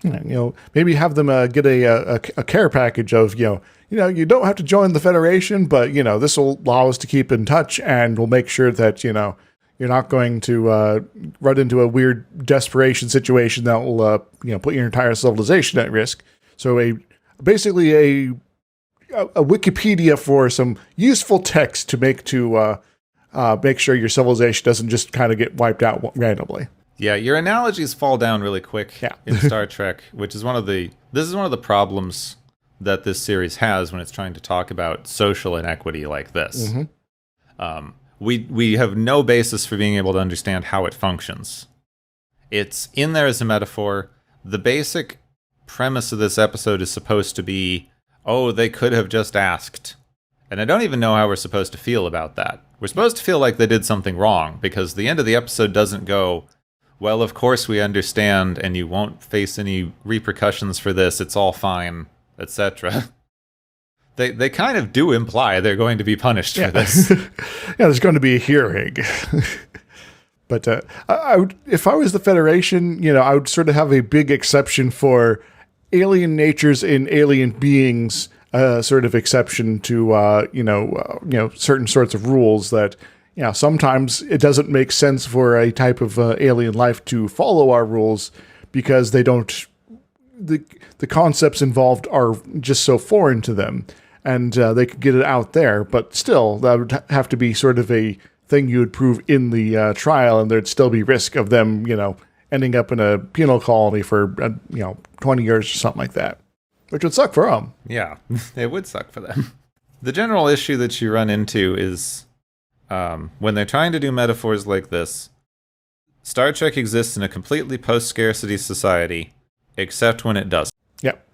Maybe have them get a care package of, you don't have to join the Federation, but, this will allow us to keep in touch, and we'll make sure that, you're not going to run into a weird desperation situation that will, put your entire civilization at risk. So basically a Wikipedia for some useful text to make sure your civilization doesn't just kind of get wiped out randomly. Yeah, your analogies fall down really quick Yeah. in Star Trek, which is one of the problems that this series has when it's trying to talk about social inequity like this. Mm-hmm. We have no basis for being able to understand how it functions. It's in there as a metaphor. The basic premise of this episode is supposed to be, oh, they could have just asked. And I don't even know how we're supposed to feel about that. We're supposed to feel like they did something wrong, because the end of the episode doesn't go, well, of course we understand, and you won't face any repercussions for this, it's all fine, etc. They kind of do imply they're going to be punished for this. Yeah, there's going to be a hearing. But I would, if I was the Federation, I would sort of have a big exception for alien natures in alien beings, sort of exception to certain sorts of rules that sometimes it doesn't make sense for a type of alien life to follow our rules because they don't. The concepts involved are just so foreign to them, and they could get it out there. But still, that would have to be sort of a thing you would prove in the trial, and there'd still be risk of them, ending up in a penal colony for 20 years or something like that, which would suck for them. Yeah, it would suck for them. The general issue that you run into is when they're trying to do metaphors like this, Star Trek exists in a completely post-scarcity society, except when it doesn't. Yep.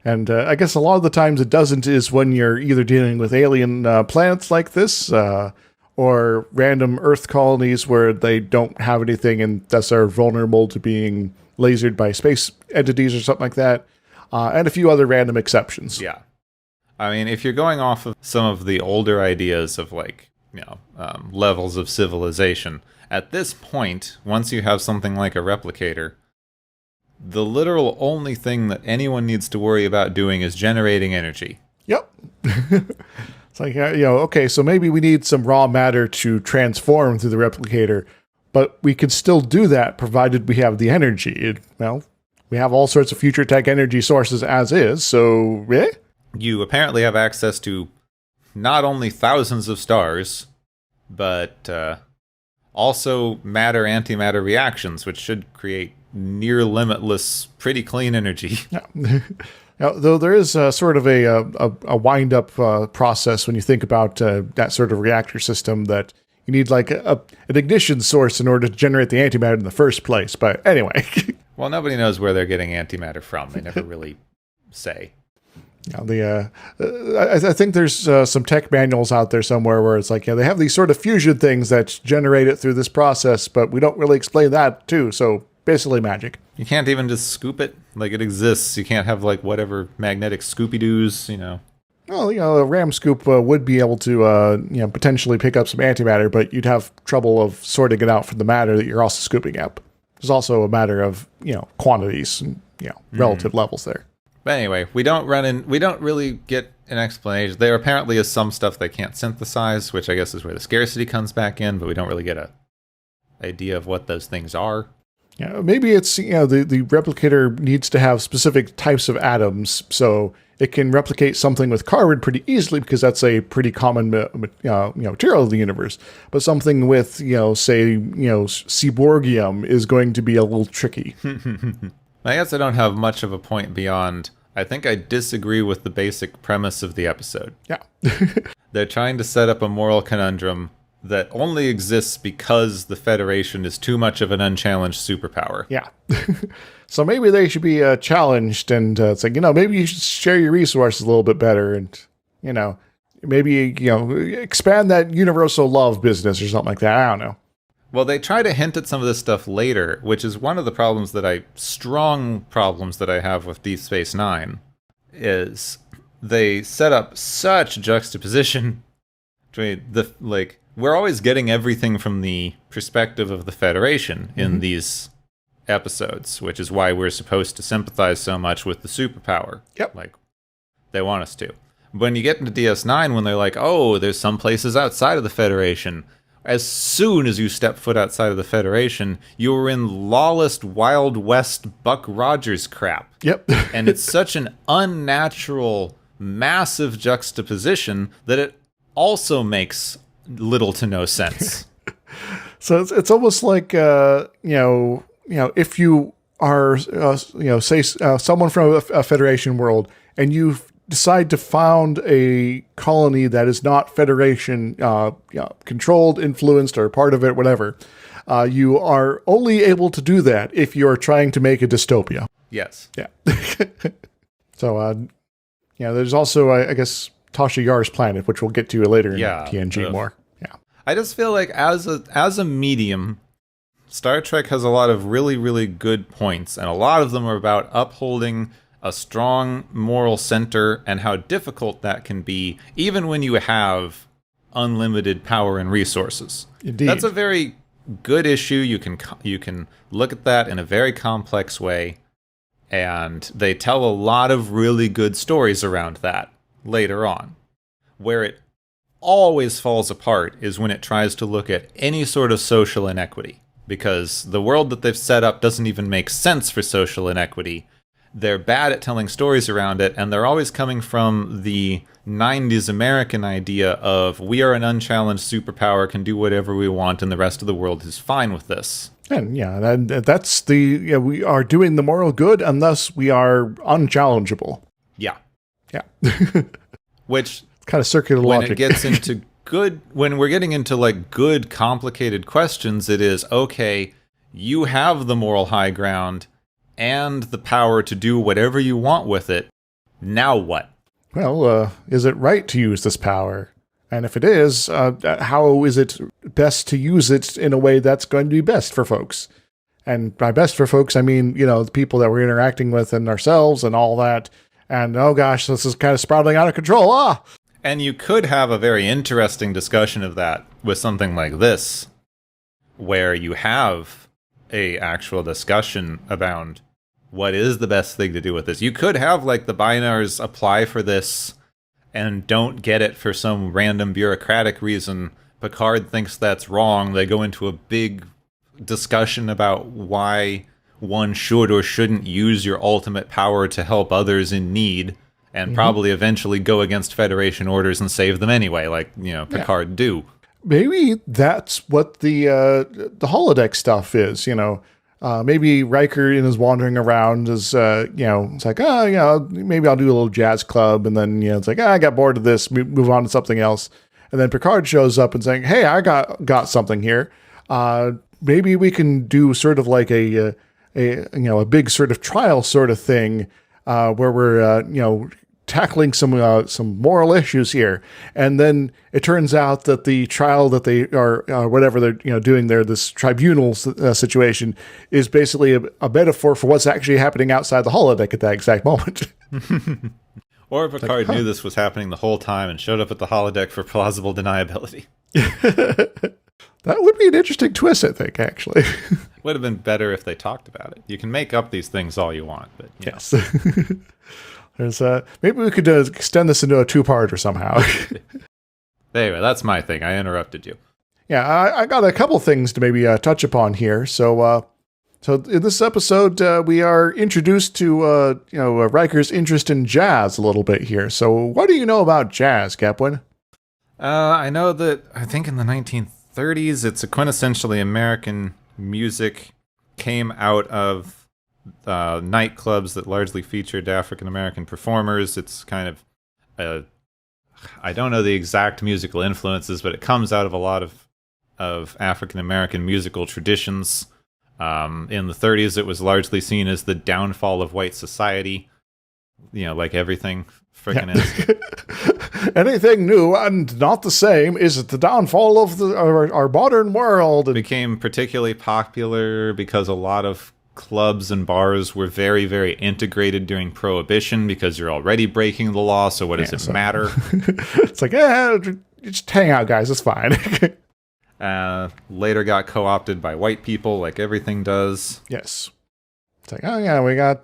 And I guess a lot of the times it doesn't is when you're either dealing with alien planets like this, or random Earth colonies where they don't have anything and thus are vulnerable to being lasered by space entities or something like that, and a few other random exceptions. Yeah. I mean, if you're going off of some of the older ideas of levels of civilization, at this point, once you have something like a replicator, the literal only thing that anyone needs to worry about doing is generating energy. Yep. It's like, okay, so maybe we need some raw matter to transform through the replicator, but we can still do that provided we have the energy. We have all sorts of future tech energy sources as is, so, You apparently have access to not only thousands of stars, but also matter-antimatter reactions, which should create near limitless, pretty clean energy. Yeah. Though there is sort of a wind-up process when you think about that sort of reactor system, that you need like an ignition source in order to generate the antimatter in the first place. But anyway. Well, nobody knows where they're getting antimatter from. They never really say. I think there's some tech manuals out there somewhere where it's like, they have these sort of fusion things that generate it through this process, but we don't really explain that too. So basically magic. You can't even just scoop it like it exists. You can't have like whatever magnetic Scooby-Doos, Well, a RAM scoop would be able to, potentially pick up some antimatter, but you'd have trouble of sorting it out from the matter that you're also scooping up. There's also a matter of, quantities and, relative levels there. But anyway, we don't really get an explanation. There apparently is some stuff they can't synthesize, which I guess is where the scarcity comes back in, but we don't really get a idea of what those things are. Yeah, maybe it's, the replicator needs to have specific types of atoms, so it can replicate something with carbon pretty easily because that's a pretty common material of the universe. But something with, say, seaborgium is going to be a little tricky. I guess I don't have much of a point beyond. I think I disagree with the basic premise of the episode. Yeah. They're trying to set up a moral conundrum that only exists because the Federation is too much of an unchallenged superpower. Yeah. So maybe they should be challenged, and it's like, maybe you should share your resources a little bit better, and, maybe, expand that universal love business or something like that. I don't know. Well, they try to hint at some of this stuff later, which is one of the strong problems that I have with Deep Space Nine, is they set up such juxtaposition between we're always getting everything from the perspective of the Federation in these episodes, which is why we're supposed to sympathize so much with the superpower. Yep. They want us to. When you get into DS9, when they're like, oh, there's some places outside of the Federation, as soon as you step foot outside of the Federation, you're in lawless Wild West Buck Rogers crap. Yep. And it's such an unnatural, massive juxtaposition that it also makes little to no sense. So it's almost like, if you are, say, someone from a Federation world, and you decide to found a colony that is not Federation controlled, influenced, or part of it, whatever, you are only able to do that if you are trying to make a dystopia. Yes. Yeah. So, there's also, I guess, Tasha Yar's planet, which we'll get to later in TNG more. Yeah. I just feel like as a medium, Star Trek has a lot of really, really good points, and a lot of them are about upholding a strong moral center and how difficult that can be, even when you have unlimited power and resources. Indeed. That's a very good issue. You can look at that in a very complex way, and they tell a lot of really good stories around that later on. Where it always falls apart is when it tries to look at any sort of social inequity, because the world that they've set up doesn't even make sense for social inequity. They're bad at telling stories around it, and they're always coming from the 90s American idea of we are an unchallenged superpower, can do whatever we want, and the rest of the world is fine with this. And that's we are doing the moral good, and thus we are unchallengeable. Yeah. Yeah. Which, kind of circular logic. When it gets into when we're getting into good, complicated questions, it is, okay, you have the moral high ground and the power to do whatever you want with it. Now what? Well, is it right to use this power? And if it is, how is it best to use it in a way that's going to be best for folks? And by best for folks, I mean, the people that we're interacting with and ourselves and all that. And, oh gosh, this is kind of spiraling out of control. And you could have a very interesting discussion of that with something like this, where you have a actual discussion about what is the best thing to do with this. You could have the Binars apply for this and don't get it for some random bureaucratic reason. Picard thinks that's wrong. They go into a big discussion about why one should or shouldn't use your ultimate power to help others in need, and probably eventually go against Federation orders and save them anyway, Picard do. Maybe that's what the holodeck stuff is, maybe Riker in his wandering around is, it's like, maybe I'll do a little jazz club. And then, it's like, I got bored of this, move on to something else. And then Picard shows up and saying, hey, I got something here. Maybe we can do sort of like a big sort of trial sort of thing, where we're, tackling some moral issues here. And then it turns out that the trial that they are, whatever they're, doing there, this tribunal situation is basically a metaphor for what's actually happening outside the holodeck at that exact moment. Or Picard knew this was happening the whole time and showed up at the holodeck for plausible deniability. That would be an interesting twist, I think, actually. Would have been better if they talked about it. You can make up these things all you want, but yes. There's maybe we could extend this into a two-parter somehow. Anyway, that's my thing. I interrupted you. Yeah, I got a couple things to maybe touch upon here. So So in this episode, we are introduced to Riker's interest in jazz a little bit here. So what do you know about jazz, Kaplan? I know that I think in the 1930s, it's a quintessentially American music, came out of nightclubs that largely featured African American performers. It's kind of I don't know the exact musical influences, but it comes out of a lot of African American musical traditions. In the 30s, it was largely seen as the downfall of white society. Like everything frickin' is. Anything new and not the same is the downfall of our modern world. It became particularly popular because a lot of clubs and bars were very, very integrated during Prohibition because you're already breaking the law, so what does it matter? It's like, just hang out, guys, it's fine. Later got co-opted by white people, like everything does. Yes. It's like, oh yeah, we're going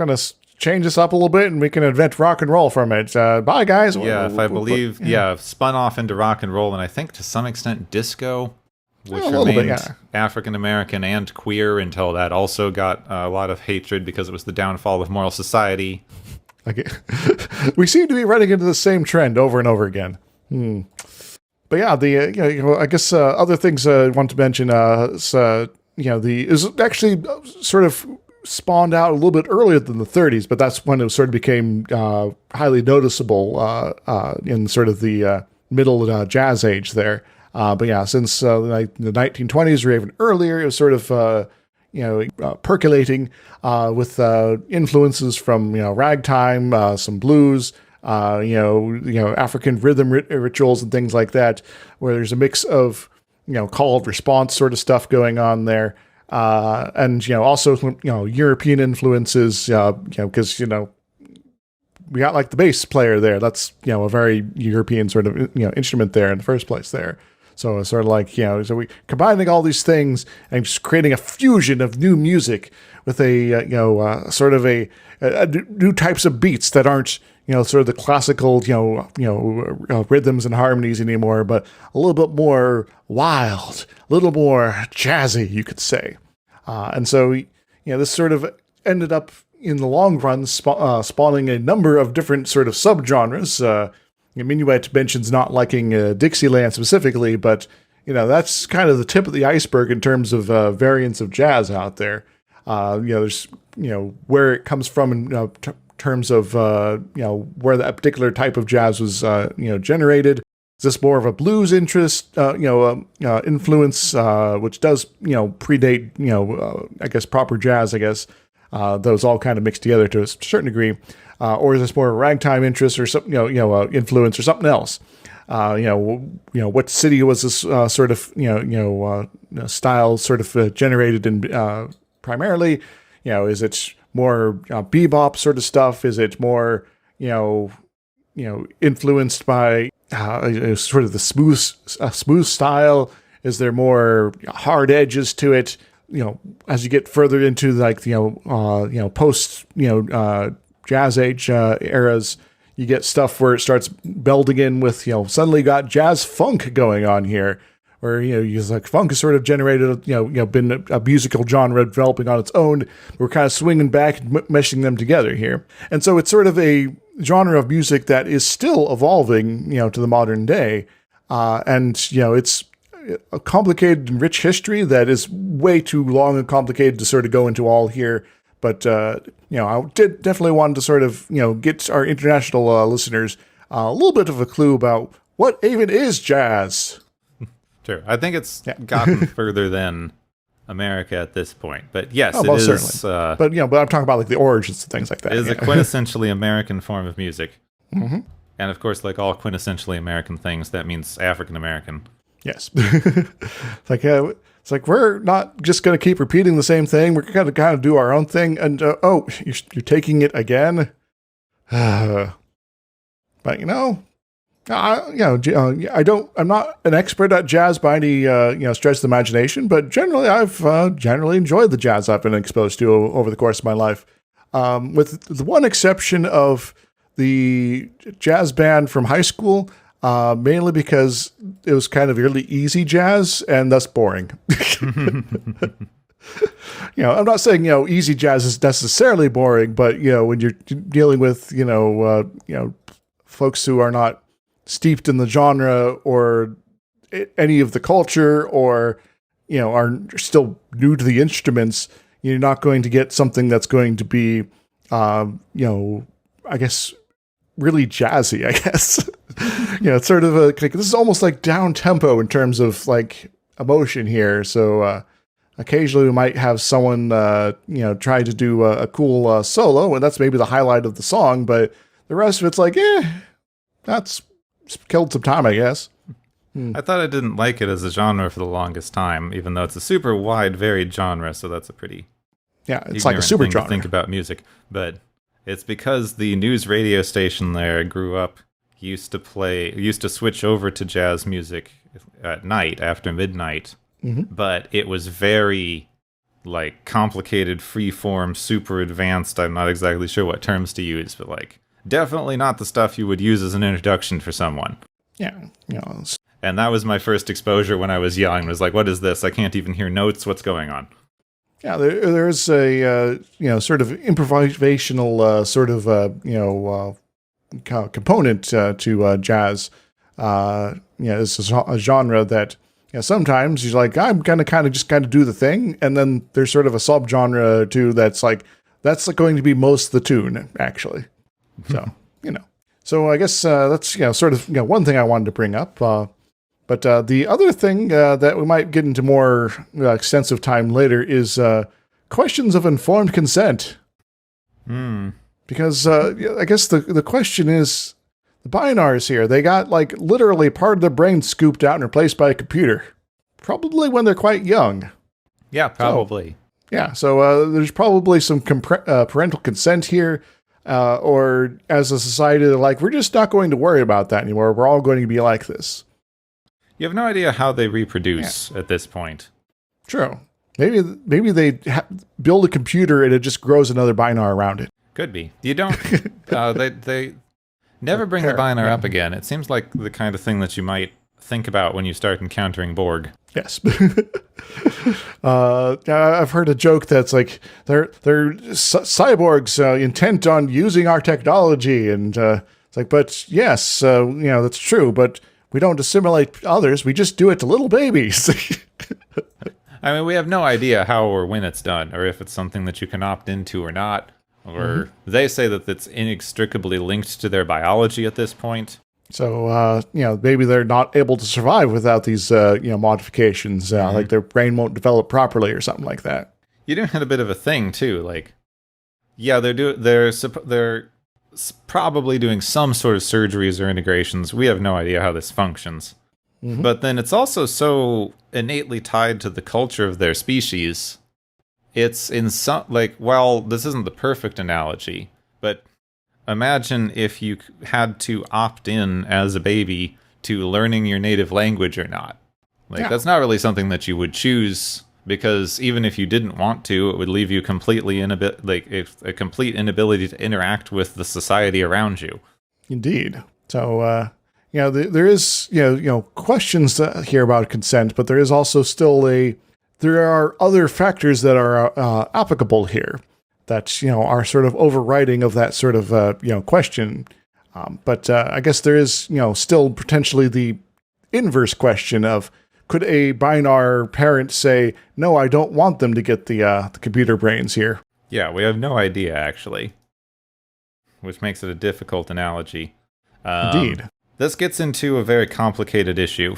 to change this up a little bit and we can invent rock and roll from it. Bye, guys. Yeah, spun off into rock and roll, and I think to some extent disco, which remained African American and queer until that also got a lot of hatred because it was the downfall of moral society. We seem to be running into the same trend over and over again. But yeah, I guess other things I want to mention is actually sort of spawned out a little bit earlier than the 30s, but that's when it sort of became highly noticeable in sort of the middle jazz age there. But yeah, since the 1920s or even earlier, it was sort of percolating with influences from ragtime, some blues, African rhythm rituals and things like that, where there's a mix of call and response sort of stuff going on there, and also European influences, because we got like the bass player there. That's a very European sort of instrument there in the first place there. So it's sort of like, so we combining all these things and just creating a fusion of new music with a, sort of a new types of beats that aren't, sort of the classical, rhythms and harmonies anymore, but a little bit more wild, a little more jazzy, you could say. And so, this sort of ended up in the long run spawning a number of different sort of subgenres. Minuet mentions not liking Dixieland specifically, but that's kind of the tip of the iceberg in terms of variants of jazz out there. There's where it comes from in terms of where that particular type of jazz was generated. Is this more of a blues interest influence, which does predate I guess proper jazz, those all kind of mixed together to a certain degree. Or is this more a ragtime interest or something, influence or something else? What city was this sort of, style sort of generated in primarily? Is it more bebop sort of stuff? Is it more, influenced by sort of the smooth style? Is there more hard edges to it? As you get further into like post jazz age eras, you get stuff where it starts melding in with suddenly got jazz funk going on here, where like funk has sort of generated been a musical genre developing on its own. We're kind of swinging back and meshing them together here, and so it's sort of a genre of music that is still evolving to the modern day, and it's a complicated and rich history that is way too long and complicated to sort of go into all here. But, I did definitely want to sort of, get our international listeners a little bit of a clue about what even is jazz. Sure. I think it's gotten further than America at this point. But yes, it is. Certainly. But I'm talking about like the origins and things like that. It is a quintessentially American form of music. Mm-hmm. And of course, like all quintessentially American things, that means African American. Yes. It's like we're not just going to keep repeating the same thing. We're going to kind of do our own thing. And you're taking it again. But I'm not an expert at jazz by any stretch of the imagination. But generally, I've generally enjoyed the jazz I've been exposed to over the course of my life, with the one exception of the jazz band from high school. Mainly because it was kind of really easy jazz and thus boring. I'm not saying, easy jazz is necessarily boring, but, when you're dealing with, folks who are not steeped in the genre or any of the culture or, are still new to the instruments, you're not going to get something that's going to be, I guess, really jazzy, I guess. It's sort of this is almost like down tempo in terms of like emotion here. So occasionally we might have someone, try to do a cool solo, and that's maybe the highlight of the song, but the rest of it's like, that's killed some time, I guess. I thought I didn't like it as a genre for the longest time, even though it's a super wide, varied genre, so that's a pretty it's like a super thing genre. To think about music. But it's because the news radio station there I grew up used to switch over to jazz music at night after midnight, but it was very like complicated, freeform, super advanced. I'm not exactly sure what terms to use, but like definitely not the stuff you would use as an introduction for someone. Yeah, And that was my first exposure when I was young. It was like, what is this? I can't even hear notes. What's going on? Yeah, there's a sort of improvisational sort of component to jazz. It's a genre that sometimes you're like, I'm gonna kind of do the thing, and then there's sort of a subgenre too that's like going to be most of the tune actually. So so I guess that's sort of one thing I wanted to bring up. But the other thing that we might get into more extensive time later is questions of informed consent. Because I guess the question is, the Binars here, they got like literally part of their brain scooped out and replaced by a computer. Probably when they're quite young. Yeah, probably. So there's probably some parental consent here. Or as a society, they're like, we're just not going to worry about that anymore. We're all going to be like this. You have no idea how they reproduce at this point. True. Maybe they build a computer and it just grows another Binar around it. Could be. You don't. They never bring the Binar up again. It seems like the kind of thing that you might think about when you start encountering Borg. Yes. I've heard a joke that's like they're cyborgs intent on using our technology, and it's like, but yes, that's true, but we don't assimilate others. We just do it to little babies. I mean, we have no idea how or when it's done, or if it's something that you can opt into or not. Or they say that it's inextricably linked to their biology at this point. So, maybe they're not able to survive without these, modifications. Like their brain won't develop properly or something like that. You do have a bit of a thing too. Like, yeah, they're probably doing some sort of surgeries or integrations. We have no idea how this functions. But then it's also so innately tied to the culture of their species. It's in some, like, well, this isn't the perfect analogy, but imagine if you had to opt in as a baby to learning your native language or not. Like, that's not really something that you would choose, because even if you didn't want to, it would leave you completely a complete inability to interact with the society around you. Indeed. So, there is, questions here about consent, but there is also still there are other factors that are applicable here that, are sort of overriding of that sort of, question. But I guess there is, still potentially the inverse question of, could a Binar parent say, no, I don't want them to get the computer brains here? Yeah, we have no idea, actually. Which makes it a difficult analogy. Indeed. This gets into a very complicated issue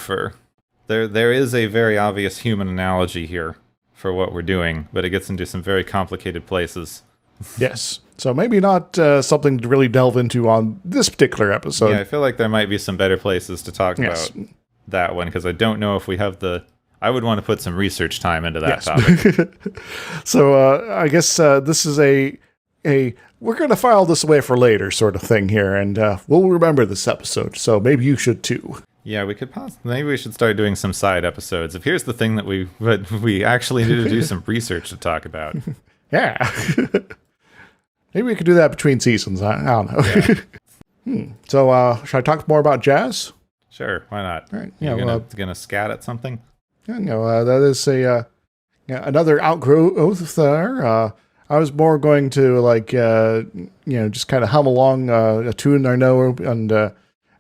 There is a very obvious human analogy here for what we're doing, but it gets into some very complicated places. Yes. So maybe not something to really delve into on this particular episode. Yeah, I feel like there might be some better places to talk about that one, because I don't know if we have I would want to put some research time into that topic. So I guess this is a we're going to file this away for later sort of thing here, and we'll remember this episode, so maybe you should too. Yeah, we could maybe we should start doing some side episodes. If here's the thing that we actually need to do some research to talk about. Yeah. Maybe we could do that between seasons. I don't know. Yeah. So, should I talk more about jazz? Sure, why not? All right. You're gonna scat at something? Yeah, that is Yeah, another outgrowth there. I was more going to just kind of hum along a tune I know, and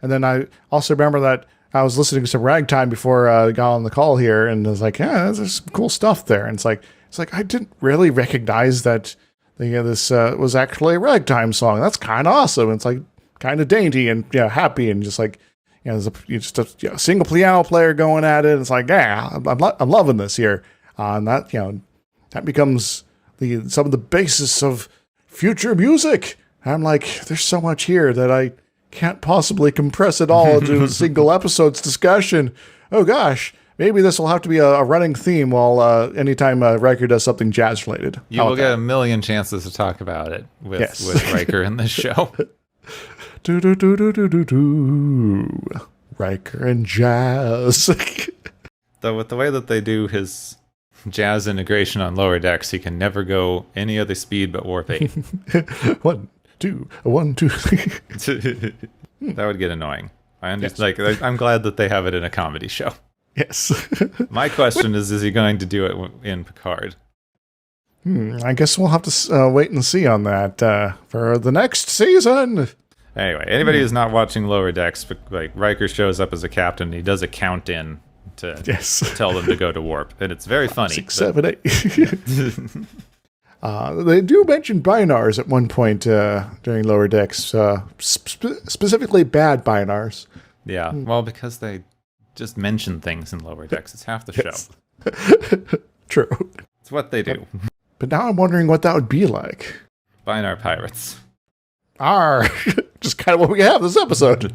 then I also remember that I was listening to some ragtime before I got on the call here, and I was like, yeah, there's some cool stuff there. And it's like I didn't really recognize that this was actually a ragtime song. That's kind of awesome. It's like kind of dainty and happy, and just like there's just a single piano player going at it. And it's like, yeah, I'm loving this here, and that that becomes some of the basis of future music. And I'm like, there's so much here that I can't possibly compress it all into a single episode's discussion. Oh gosh, maybe this will have to be a running theme while anytime Riker does something jazz related. You will get a million chances to talk about it with Riker in this show. Riker and jazz. Though with the way that they do his jazz integration on Lower Decks, he can never go any other speed but warp 8. 1, 2, 1, 2. That would get annoying. I understand. Yes. I'm glad that they have it in a comedy show. Yes. My question is he going to do it in Picard? I guess we'll have to wait and see on that for the next season. Anyway, anybody who's not watching Lower Decks, like Riker shows up as a captain, and he does a count in to tell them to go to warp, and it's very funny. 6, 7, 8. They do mention binars at one point during Lower Decks, specifically bad binars. Yeah, well, because they just mention things in Lower Decks. It's half the show. True. It's what they do. But now I'm wondering what that would be like. Binar pirates. Just kind of what we have this episode.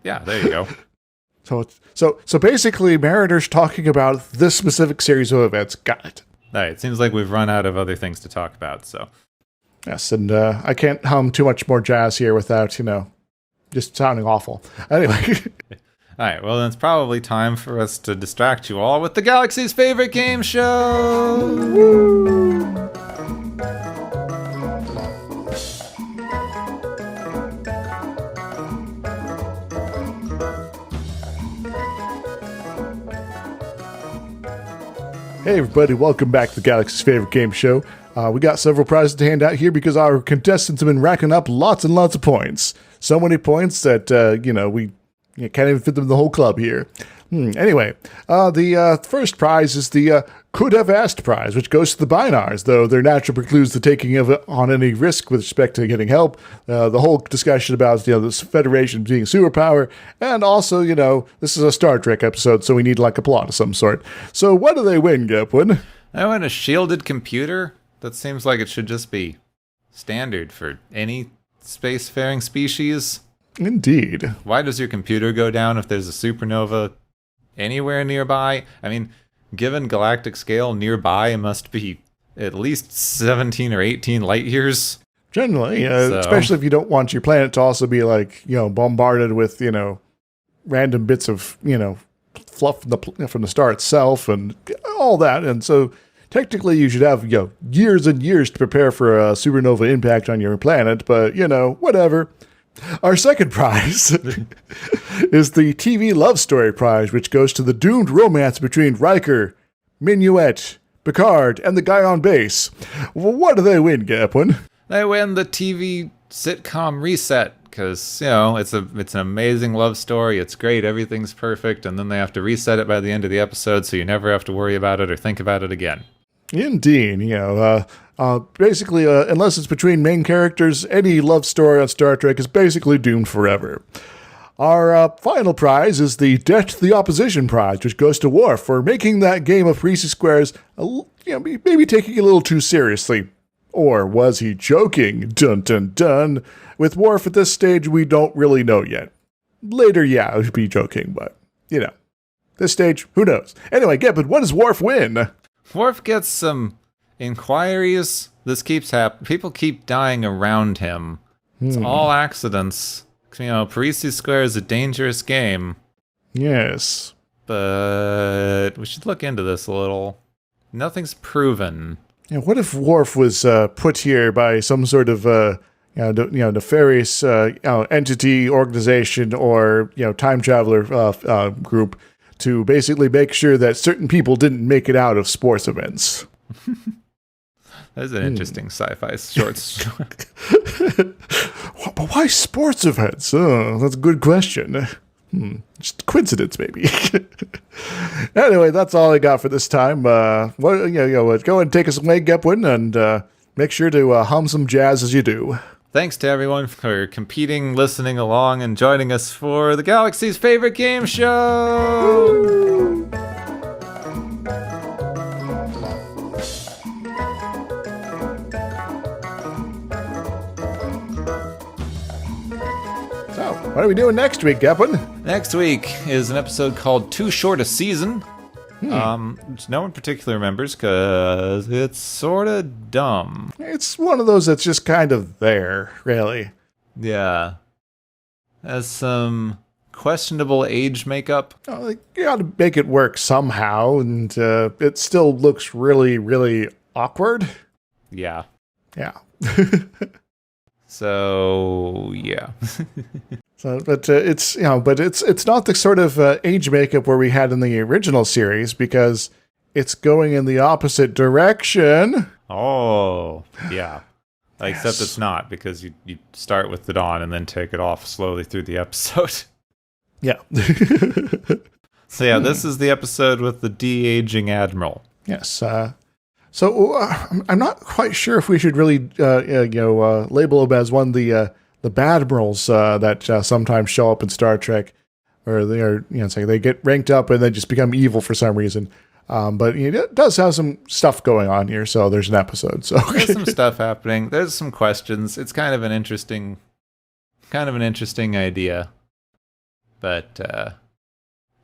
Yeah, there you go. So basically, Mariner's talking about this specific series of events. Got it. All right, it seems like we've run out of other things to talk about, so. Yes, and I can't hum too much more jazz here without, just sounding awful. Anyway. All right, well, then it's probably time for us to distract you all with the galaxy's favorite game show! Woo! Hey everybody, welcome back to the Galaxy's Favorite Game Show. We got several prizes to hand out here because our contestants have been racking up lots and lots of points. So many points that, we can't even fit them in the whole club here. Anyway, the first prize is the Could Have Asked prize, which goes to the Binars, though their natural precludes the taking of it on any risk with respect to getting help. The whole discussion about, this Federation being a superpower, and also, this is a Star Trek episode, so we need like a plot of some sort. So what do they win, Gepwin? I win a shielded computer? That seems like it should just be standard for any spacefaring species. Indeed. Why does your computer go down if there's a supernova anywhere nearby? I mean, given galactic scale, nearby must be at least 17 or 18 light years. Generally, especially if you don't want your planet to also be bombarded with, random bits of, fluff from the star itself and all that. And so technically you should have, years and years to prepare for a supernova impact on your planet, but, whatever. Our second prize is the TV Love Story prize, which goes to the doomed romance between Riker, Minuet, Picard, and the guy on base. What do they win, Gepwin? They win the TV sitcom Reset, because, it's an amazing love story. It's great. Everything's perfect. And then they have to reset it by the end of the episode, so you never have to worry about it or think about it again. Indeed. Basically, unless it's between main characters, any love story on Star Trek is basically doomed forever. Our final prize is the Debt to the Opposition prize, which goes to Worf for making that game of Parisi Squares, maybe taking it a little too seriously. Or was he joking? Dun dun dun. With Worf at this stage, we don't really know yet. Later, yeah, I would be joking, but, this stage, who knows? Anyway, Gepwin, what does Worf win? Worf gets some inquiries. This keeps happening. People keep dying around him. It's all accidents. Parisi Square is a dangerous game. Yes. But we should look into this a little. Nothing's proven. Yeah, what if Worf was put here by some sort of nefarious entity, organization, or time traveler group to basically make sure that certain people didn't make it out of sports events. That's an interesting sci-fi short. But why sports events? Oh, that's a good question. Just coincidence, maybe. Anyway, that's all I got for this time. Go and take us away, Gepwin, and make sure to hum some jazz as you do. Thanks to everyone for competing, listening along, and joining us for the Galaxy's favorite game show! So, what are we doing next week, Gepwin? Next week is an episode called Too Short a Season. Which no one particularly remembers because it's sort of dumb. It's one of those that's just kind of there, really. Yeah. Has some questionable age makeup. You got to make it work somehow, and it still looks really, really awkward. Yeah. Yeah. So, yeah. But it's not the sort of age makeup where we had in the original series, because it's going in the opposite direction. Oh, yeah. Except it's not, because you start with it on and then take it off slowly through the episode. Yeah. So yeah, this is the episode with the de-aging admiral. Yes. So I'm not quite sure if we should really label him as one of the bad admirals that sometimes show up in Star Trek, or they are they get ranked up and then just become evil for some reason. But it does have some stuff going on here, so there's an episode. So there's some stuff happening. There's some questions. It's kind of an interesting idea. But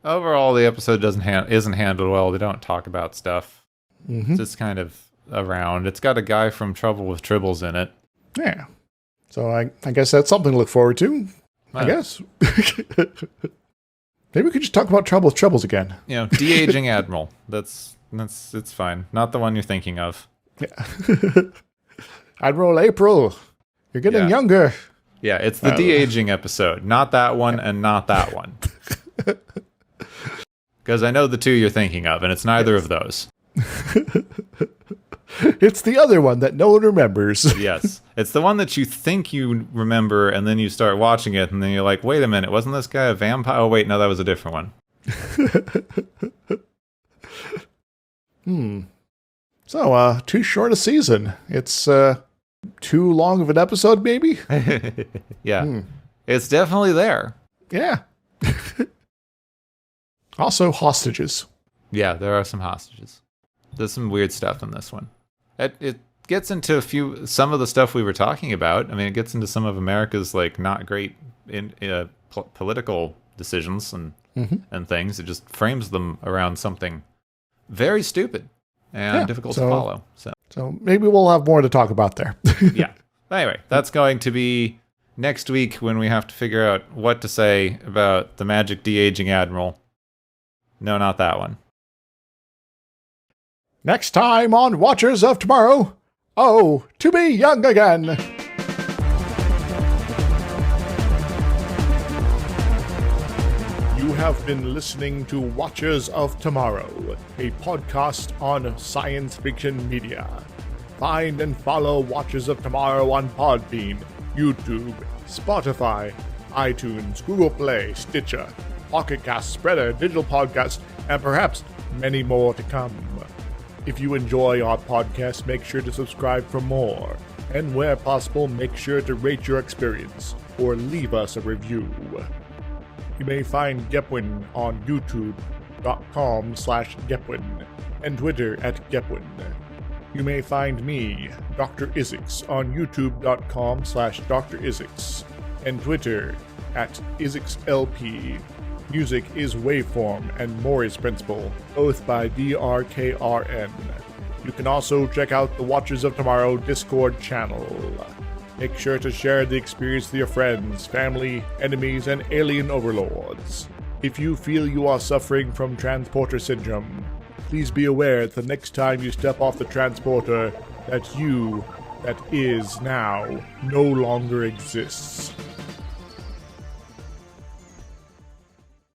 overall, the episode isn't handled well. They don't talk about stuff. Mm-hmm. It's just kind of around. It's got a guy from Trouble with Tribbles in it. Yeah. So I guess that's something to look forward to. I guess. Maybe we could just talk about Trouble with Troubles again. De-aging admiral. It's fine. Not the one you're thinking of. Yeah. Admiral April, you're getting younger. Yeah, it's the de-aging episode. Not that one and not that one. Because I know the two you're thinking of, and it's neither of those. It's the other one that no one remembers. Yes. It's the one that you think you remember, and then you start watching it, and then you're like, wait a minute, wasn't this guy a vampire? Oh, wait, no, that was a different one. So, too short a season. It's too long of an episode, maybe? Yeah. It's definitely there. Yeah. Also, hostages. Yeah, there are some hostages. There's some weird stuff in this one. It gets into some of the stuff we were talking about. I mean, it gets into some of America's not great political decisions and things. It just frames them around something very stupid and difficult to follow. So maybe we'll have more to talk about there. Yeah. Anyway, that's going to be next week when we have to figure out what to say about the magic de-aging admiral. No, not that one. Next time on Watchers of Tomorrow, to be young again. You have been listening to Watchers of Tomorrow, a podcast on science fiction media. Find and follow Watchers of Tomorrow on Podbean, YouTube, Spotify, iTunes, Google Play, Stitcher, Pocket Cast, Spreader, Digital Podcast, and perhaps many more to come. If you enjoy our podcast, make sure to subscribe for more. And where possible, make sure to rate your experience or leave us a review. You may find Gepwin on youtube.com/Gepwin and Twitter @Gepwin. You may find me, Dr. Isix, on youtube.com/Dr. Isix and Twitter @IsixLP. Music is Waveform and Mori's Principle, both by DRKRN. You can also check out the Watchers of Tomorrow Discord channel. Make sure to share the experience with your friends, family, enemies, and alien overlords. If you feel you are suffering from transporter syndrome, please be aware that the next time you step off the transporter, that you, that is now, no longer exists.